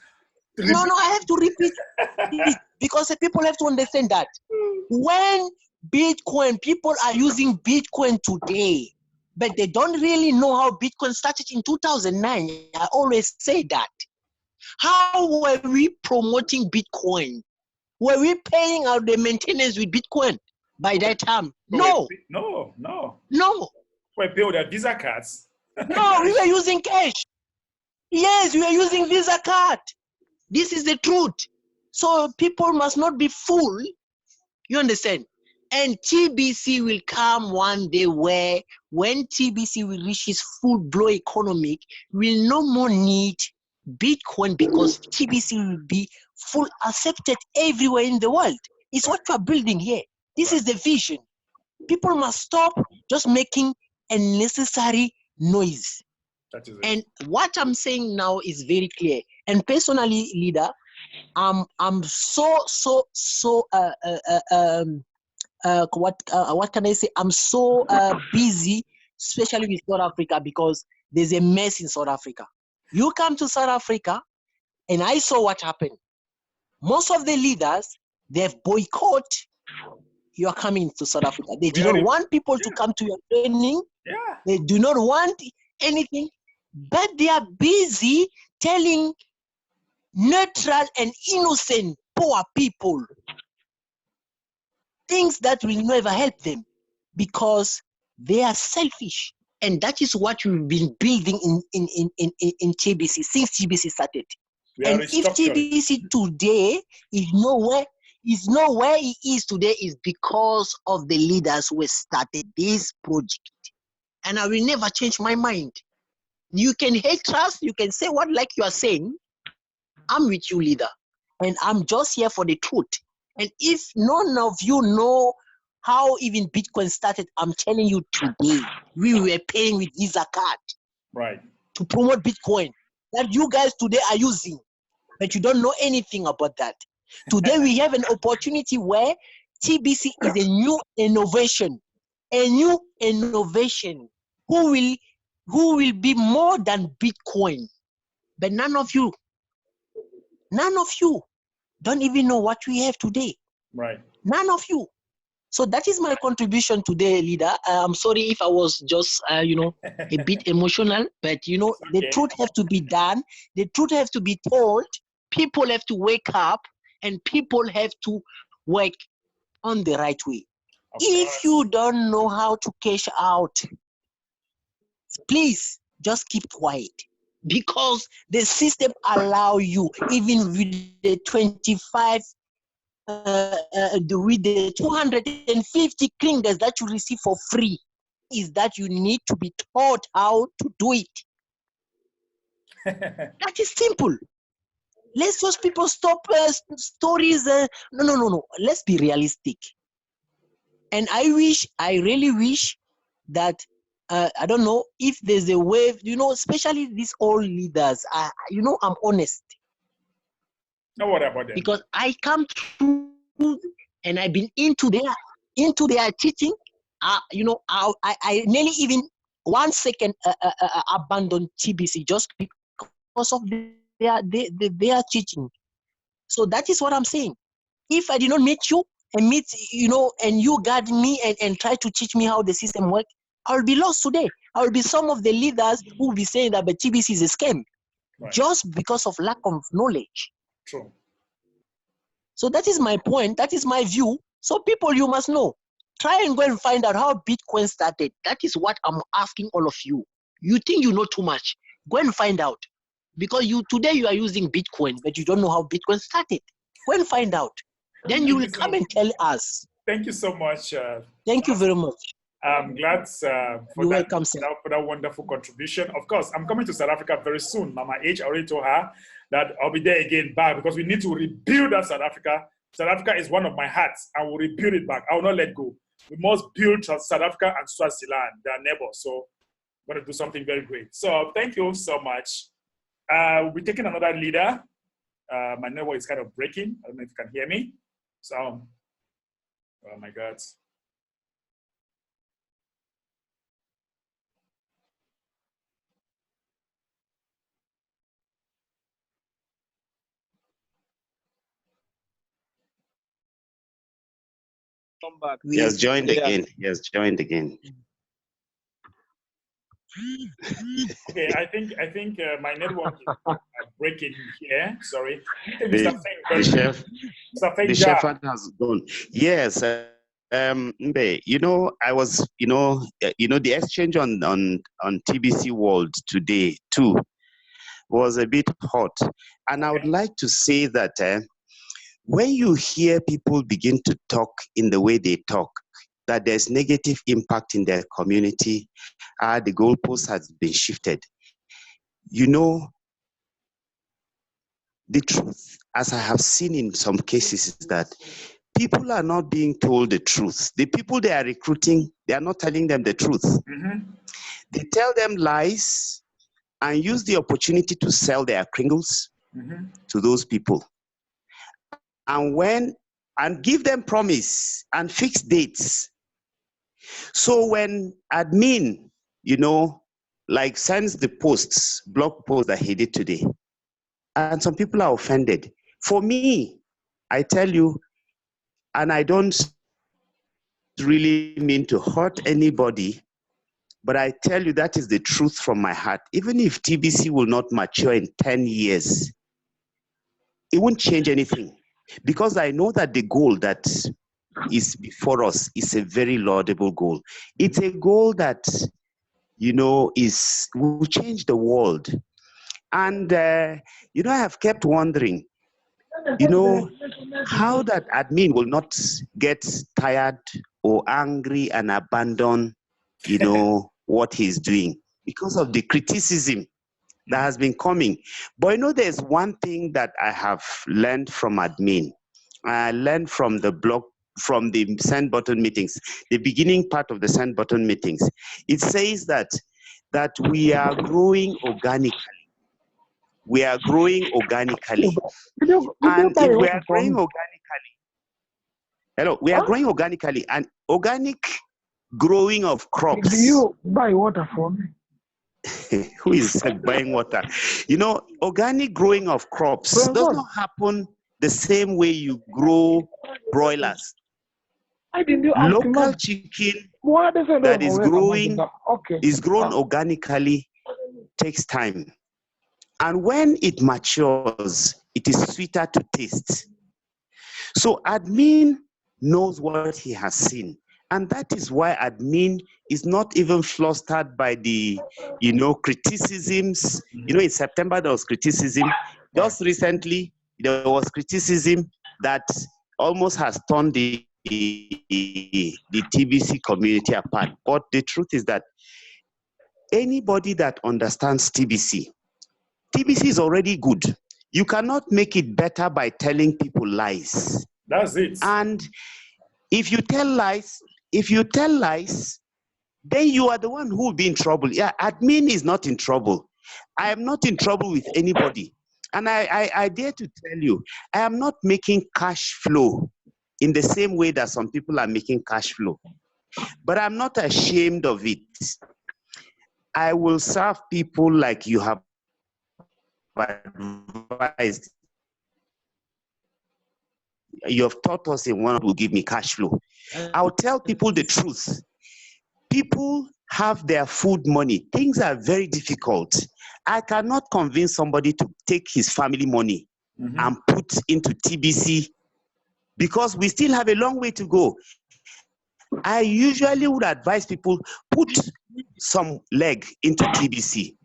No, I have to repeat it because people have to understand that when Bitcoin, people are using Bitcoin today, but they don't really know how Bitcoin started in 2009. I always say that. How were we promoting Bitcoin? Were we paying out the maintenance with Bitcoin by that time? No. We're paying with our Visa cards. No, we were using cash. Yes, we were using Visa card. This is the truth. So people must not be fooled. You understand? And TBC will come one day where when TBC will reach its full-blown economic, we'll no more need Bitcoin because TBC will be full accepted everywhere in the world. It's what we're building here. This is the vision. People must stop just making unnecessary noise. That is it. And what I'm saying now is very clear. And personally, leader, I'm so what can I say? I'm so busy, especially with South Africa, because there's a mess in South Africa. You come to South Africa, and I saw what happened. Most of the leaders, they've boycotted your coming to South Africa. They do not want people to come to your training. Yeah. They do not want anything, but they are busy telling neutral and innocent poor people things that will never help them, because they are selfish. And that is what we've been building in TBC since TBC started. And if TBC today is nowhere it is today, is because of the leaders who started this project. And I will never change my mind. You can hate us, you can say what like you are saying. I'm with you, leader. And I'm just here for the truth. And if none of you know how even Bitcoin started, I'm telling you today, we were paying with Visa card, right, to promote Bitcoin that you guys today are using, but you don't know anything about that. Today we have an opportunity where TBC is a new innovation, who will be more than Bitcoin. But none of you don't even know what we have today. Right. None of you. So that is my contribution today, leader. I'm sorry if I was just, a bit emotional, but okay. The truth has to be done. The truth has to be told. People have to wake up, and people have to work on the right way. If you don't know how to cash out, please just keep quiet, because the system allow you, even with the 25 with the 250 kringers that you receive for free, is that you need to be taught how to do it. That is simple. Let's just people stop stories. No. Let's be realistic. And I really wish that, I don't know if there's a way, especially these old leaders, I'm honest. Don't worry about them. Because I come through and I've been into their teaching. I nearly even 1 second abandoned TBC just because of their teaching. So that is what I'm saying. If I did not meet you and and you guide me and try to teach me how the system works, I will be lost today. I will be some of the leaders who will be saying that the TBC is a scam, right, just because of lack of knowledge. True. So that is my point. That is my view. So people, you must know. Try and go and find out how Bitcoin started. That is what I'm asking all of you. You think you know too much. Go and find out. Because today you are using Bitcoin, but you don't know how Bitcoin started. Go and find out. Then you will come and tell us. Thank you so much. Thank you very much. I'm glad for that wonderful contribution. Of course, I'm coming to South Africa very soon. Mama H already told her that I'll be there again back, because we need to rebuild that South Africa. South Africa is one of my hearts. I will rebuild it back. I will not let go. We must build South Africa and Swaziland, their neighbors. So I'm going to do something very great. So thank you so much. We'll be taking another leader. My network is kind of breaking. I don't know if you can hear me. So, oh my God. Come back. He has joined again. He has joined again. Okay, I think my network is breaking here. Sorry. The shepherd has gone. Yes. Mbe, I was, the exchange on TBC World today too was a bit hot, and I would like to say that when you hear people begin to talk in the way they talk, that there's negative impact in their community, the goalpost has been shifted. The truth, as I have seen in some cases, is that people are not being told the truth. The people they are recruiting, they are not telling them the truth. Mm-hmm. They tell them lies and use the opportunity to sell their kringles to those people. And when and give them promise and fixed dates. So when admin, like sends the blog post that he did today, and some people are offended. For me, I tell you, and I don't really mean to hurt anybody, but I tell you that is the truth from my heart. Even if TBC will not mature in 10 years, it won't change anything, because I know that the goal that is before us is a very laudable goal. It's a goal that, will change the world. And, I have kept wondering, how that admin will not get tired or angry and abandon, what he's doing because of the criticism that has been coming. But there's one thing that I have learned from admin. I learned from the blog, from the send button meetings, the beginning part of the send button meetings. It says that we are growing organically. We are growing organically. And if we are growing organically, we are growing organically, and organic growing of crops. Do you buy water for me? Who is buying water? Organic growing of crops does not happen the same way you grow broilers. Local chicken that is growing is grown organically takes time. And when it matures, it is sweeter to taste. So admin knows what he has seen. And that is why admin is not even flustered by the, criticisms. In September, there was criticism. Just recently, there was criticism that almost has torn the TBC community apart. But the truth is that anybody that understands TBC is already good. You cannot make it better by telling people lies. That's it. And if you tell lies, then you are the one who will be in trouble. Yeah, admin is not in trouble. I am not in trouble with anybody. And I dare to tell you, I am not making cash flow in the same way that some people are making cash flow. But I'm not ashamed of it. I will serve people like you have advised. You have taught us in one will give me cash flow. I'll tell people the truth. People have their food money. Things are very difficult. I cannot convince somebody to take his family money and put into TBC, because we still have a long way to go. I usually would advise people, put some leg into TBC.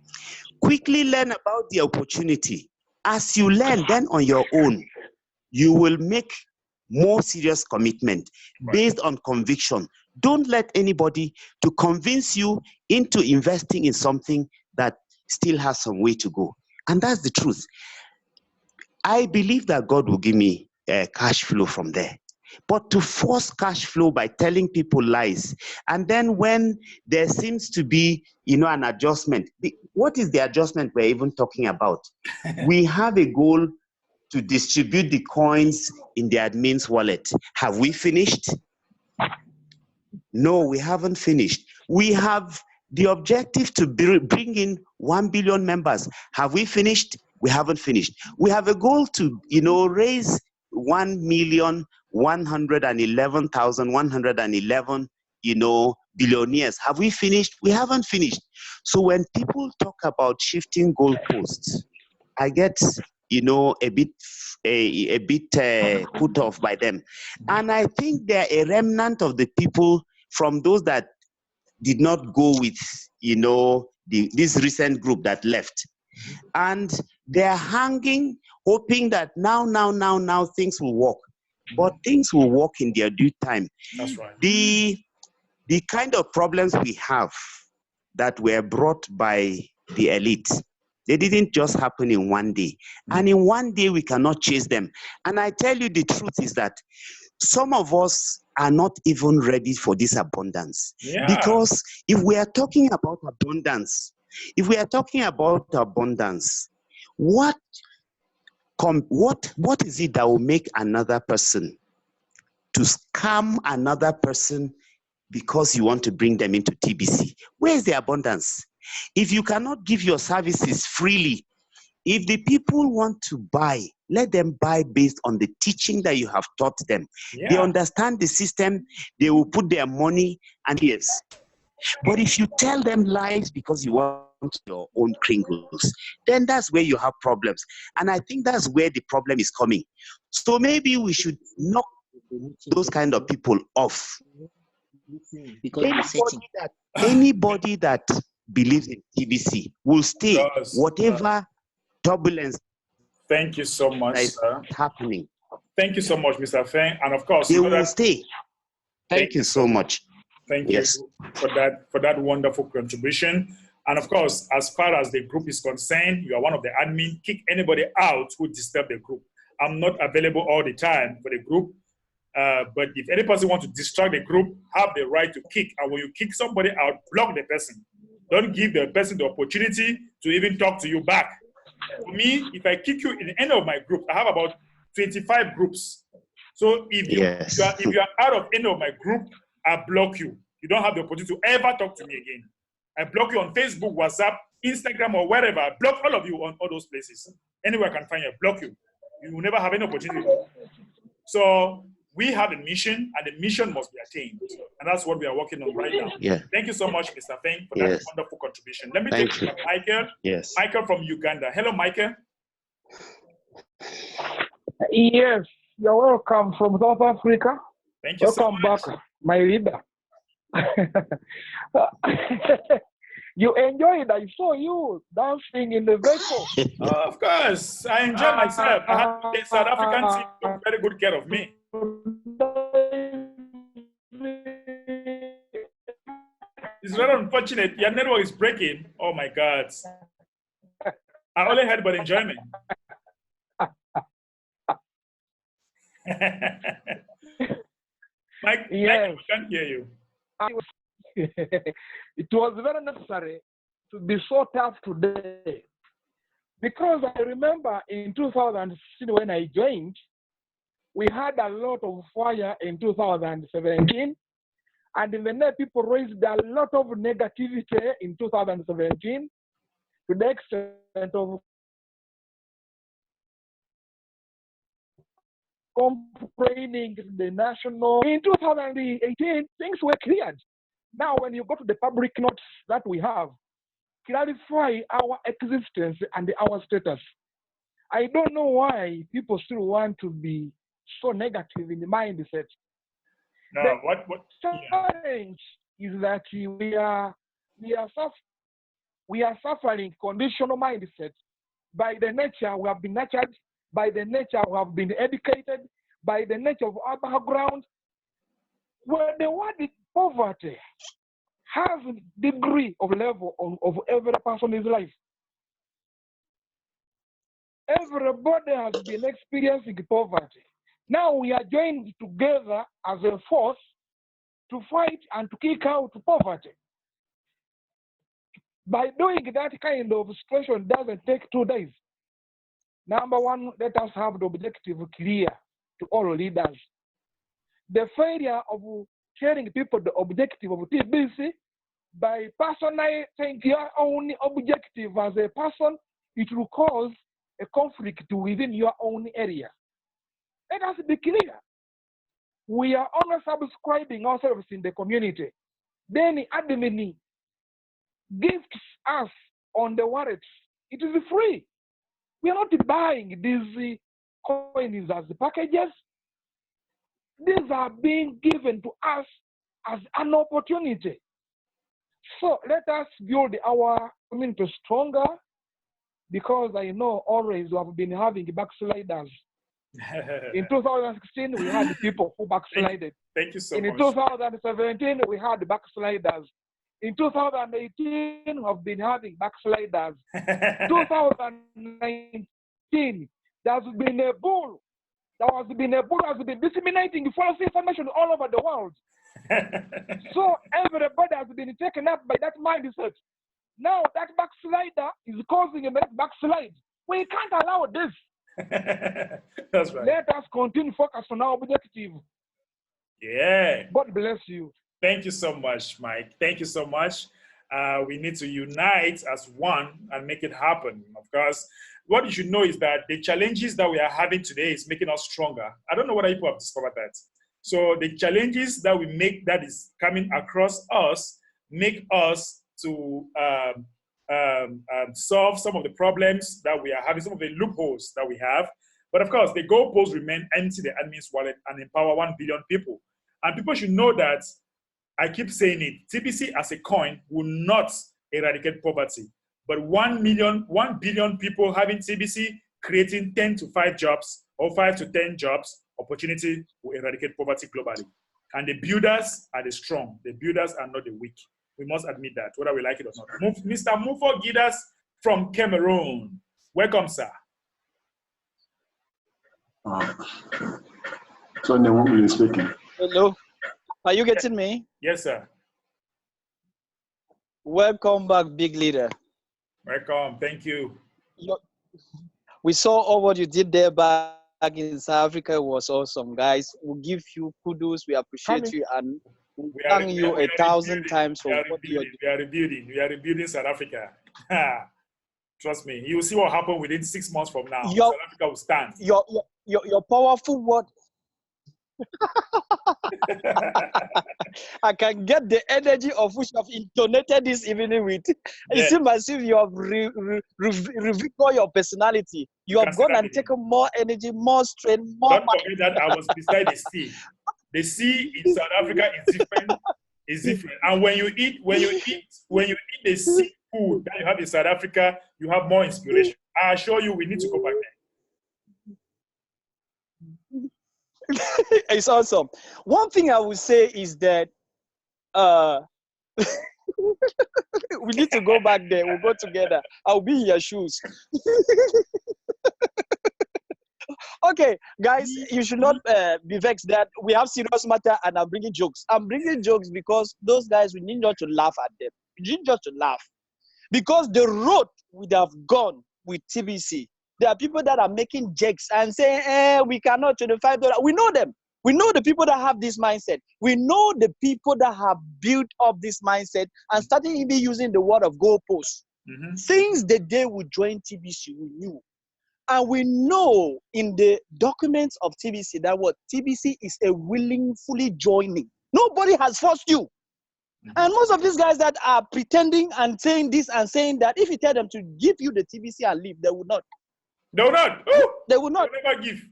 Quickly learn about the opportunity. As you learn, then on your own, you will make more serious commitment based on conviction. Don't let anybody to convince you into investing in something that still has some way to go. And that's the truth. I believe that God will give me cash flow from there. But to force cash flow by telling people lies, and then when there seems to be, an adjustment, what is the adjustment we're even talking about? We have a goal to distribute the coins in the admin's wallet. Have we finished? No, we haven't finished. We have the objective to bring in 1 billion members. Have we finished? We haven't finished. We have a goal to, raise 1,111,111, billionaires. Have we finished? We haven't finished. So when people talk about shifting goalposts, I get, a bit put off by them. And I think they're a remnant of the people from those that did not go with, this recent group that left. And they're hanging, hoping that now things will work. But things will work in their due time. That's right. The kind of problems we have that were brought by the elite, they didn't just happen in one day. And in one day, we cannot chase them. And I tell you, the truth is that some of us are not even ready for this abundance. Yeah. Because if we are talking about abundance, what is it that will make another person to scam another person because you want to bring them into TBC? Where is the abundance? If you cannot give your services freely, if the people want to buy, let them buy based on the teaching that you have taught them. Yeah. They understand the system, they will put their money and yes. But if you tell them lies because you want your own kringles, then that's where you have problems. And I think that's where the problem is coming. So maybe we should knock those kind of people off. Because Anybody that believes in TBC will stay, Because, whatever turbulence thank you so much, is sir. happening. Thank you so much, Mr. Feng. And of course, They will stay. Thank Thank you so much. Thank Yes. you for that wonderful contribution. And of course, as far as the group is concerned, you are one of the admin. Kick anybody out who disturb the group. I'm not available all the time for the group, but if any person wants to distract the group, have the right to kick. And when you kick somebody out, block the person. Don't give the person the opportunity to even talk to you back. For me, if I kick you in any of my groups, I have about 25 groups. So if you are out of any of my group, I block you. You don't have the opportunity to ever talk to me again. I block you on Facebook, WhatsApp, Instagram, or wherever. I block all of you on all those places. Anywhere I can find you, I block you. You will never have any opportunity. So we have a mission, and the mission must be attained. And that's what we are working on right now. Yeah. Thank you so much, Mr. Feng, for that wonderful contribution. Let me Thank take you. from Michael. Yes. Michael from Uganda. Hello, Michael. Yes, you're welcome from South Africa. Thank you welcome so much. back, my leader. You enjoyed. I saw you dancing in the vehicle. Of course, I enjoy myself. I had a South African team took very good care of me. It's very unfortunate. Your network is breaking. Oh my God. I only had but enjoyment. Mike, Yes. I can't hear you. It was very necessary to be so tough today because I remember in 2016 when I joined, we had a lot of fire in 2017, and in the net people raised a lot of negativity in 2017 to the extent of complaining to the national. In 2018, things were cleared. Now, when you go to the public notes that we have, clarify our existence and our status. I don't know why people still want to be so negative in the mindset. No, The what challenge is that we are suffering conditional mindset. By the nature, we have been nurtured. By the nature, we have been educated. By the nature of our background, where the word poverty has a degree of level of every person's life. Everybody has been experiencing poverty. Now we are joined together as a force to fight and to kick out poverty. By doing that kind of situation doesn't take 2 days. Number one, let us have the objective clear to all leaders. The failure of sharing people the objective of TBC by personalizing your own objective as a person, it will cause a conflict within your own area. Let us be clear. We are only subscribing ourselves in the community. Then admin gifts us on the wallets. It is free. We are not buying these coins as packages. These are being given to us as an opportunity. So let us build our community stronger, because I know always we have been having backsliders. In 2016, we had people who backslided. Thank you so In much. 2017, we had backsliders. In 2018, we have been having backsliders. 2019, there's been a bull. There has been a bull has been disseminating false information all over the world. So everybody has been taken up by that mindset. Now that backslider is causing a backslide. We can't allow this. That's right. Let us continue focus on our objective. Yeah. God bless you. Thank you so much, Mike. Thank you so much. We need to unite as one and make it happen. Of course, what you should know is that the challenges that we are having today is making us stronger. I don't know whether people have discovered that. So the challenges that we make that is coming across us make us to solve some of the problems that we are having, some of the loopholes that we have. But of course, the goalposts remain empty the admin's wallet and empower 1 billion people. And people should know that, I keep saying it, TBC as a coin will not eradicate poverty. But 1 billion people having TBC, creating 10 to 5 jobs or 5 to 10 jobs, opportunity will eradicate poverty globally. And the builders are the strong. The builders are not the weak. We must admit that, whether we like it or not. Mr. Mufo Gidas from Cameroon. Welcome, sir. So they won't be speaking. Hello. Are you getting me? Yes, sir. Welcome back, big leader. Welcome. Thank you. We saw all what you did there back in South Africa. It was awesome, guys. We give you kudos. We appreciate you and we thank you 1,000 times for what you're doing. We are rebuilding South Africa. Trust me. You will see what happened within 6 months from now. South Africa will stand. Your powerful word. I can get the energy of which I've intonated this evening with. It seems as if you have revigor your personality. You have gone and taken more energy, more strength, more. Don't forget that I was beside the sea. The sea in South Africa is different. Is different. And when you eat the sea food that you have in South Africa, you have more inspiration. I assure you, we need to go back there. It's awesome. One thing I would say is that we need to go back there. We'll go together. I'll be in your shoes. Okay, guys, you should not be vexed that we have serious matter and I'm bringing jokes. I'm bringing jokes because those guys, we need not to laugh at them. We need just to laugh. Because the road would have gone with TBC. There are people that are making jokes and saying, we cannot $25. We know them. We know the people that have this mindset. We know the people that have built up this mindset and started even using the word of goalposts. Since the day we joined TBC, we knew. And we know in the documents of TBC that what TBC is a willingly joining. Nobody has forced you. And most of these guys that are pretending and saying this and saying that, if you tell them to give you the TBC and leave, they will not. They will not. Oh, they will not. They will never give.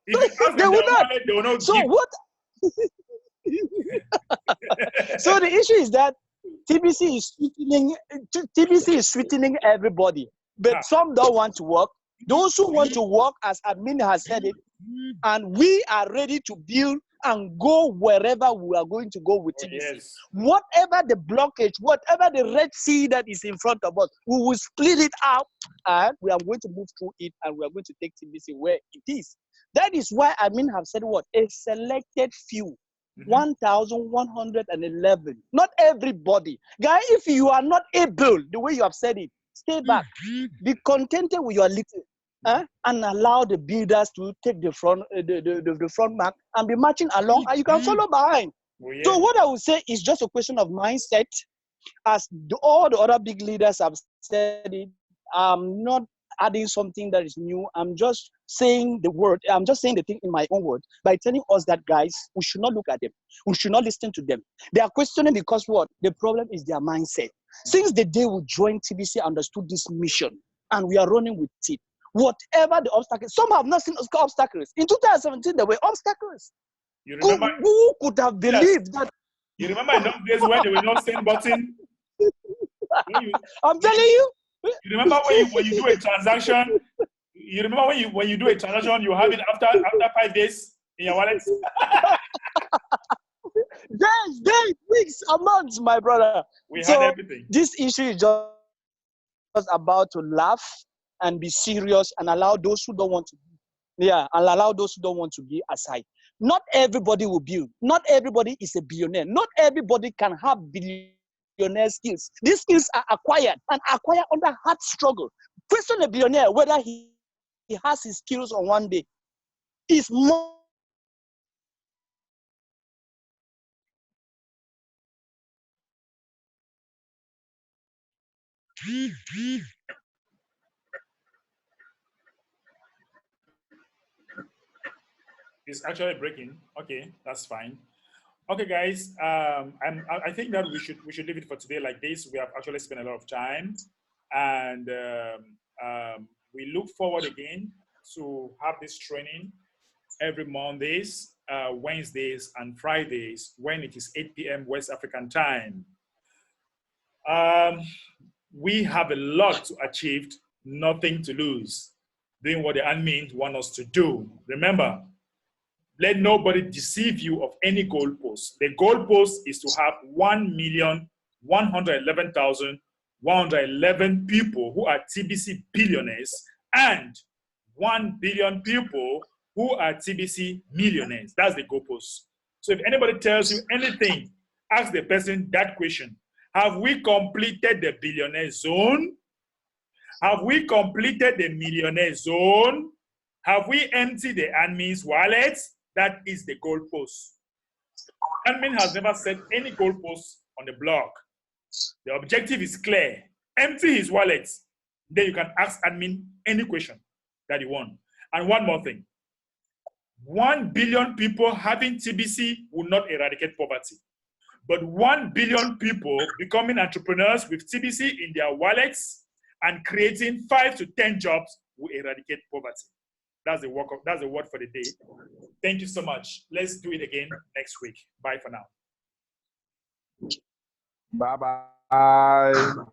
If they will not. They will not so give. What? So the issue is that TBC is sweetening everybody, but some don't want to work. Those who want to work, as admin has said it, and we are ready to build and go wherever we are going to go with TBC. Yes. Whatever the blockage, whatever the Red Sea that is in front of us, we will split it out and we are going to move through it and we are going to take TBC where it is. That is why admin have said what? A selected few. 1,111. Not everybody. Guy, if you are not able, the way you have said it, stay back. Be contented with your little. And allow the builders to take the front mark and be marching along, and you can follow behind. Oh, yeah. So what I would say is just a question of mindset. As all the other big leaders have said it, I'm not adding something that is new. I'm just saying the word. I'm just saying the thing in my own words by telling us that, guys, we should not look at them. We should not listen to them. They are questioning because what? The problem is their mindset. Since the day we joined TBC, understood this mission, and we are running with it. Whatever the obstacles, some have not seen obstacles. In 2017, there were obstacles. You remember, who could have believed that? You remember in those days when they were not send button? I'm telling you. You remember when you do a transaction? You remember when you do a transaction, you have it after 5 days in your wallet? Days, weeks, a month, my brother. We had everything. This issue is just about to laugh and be serious and allow those who don't want to be, and allow those who don't want to be aside. Not everybody will build. Not everybody is a billionaire. Not everybody can have billionaire skills. These skills are acquired and acquired under hard struggle. Question a billionaire whether he has his skills on one day. It's more It's actually breaking. Okay, that's fine. Okay, guys. I think that we should leave it for today like this. We have actually spent a lot of time, and we look forward again to have this training every Mondays, Wednesdays, and Fridays when it is 8 p.m. West African time. We have a lot to achieve, nothing to lose, doing what the admins want us to do. Remember, let nobody deceive you of any goalpost. The goalpost is to have 1,111,111 people who are TBC billionaires and 1 billion people who are TBC millionaires. That's the goalpost. So if anybody tells you anything, ask the person that question. Have we completed the billionaire zone? Have we completed the millionaire zone? Have we emptied the admin's wallets? That is the goalpost. Admin has never set any goalposts on the blog. The objective is clear. Empty his wallet. Then you can ask admin any question that you want. And one more thing. 1 billion people having TBC will not eradicate poverty. But 1 billion people becoming entrepreneurs with TBC in their wallets and creating 5 to 10 jobs will eradicate poverty. That's the word for the day. Thank you so much. Let's do it again next week. Bye for now. Bye-bye.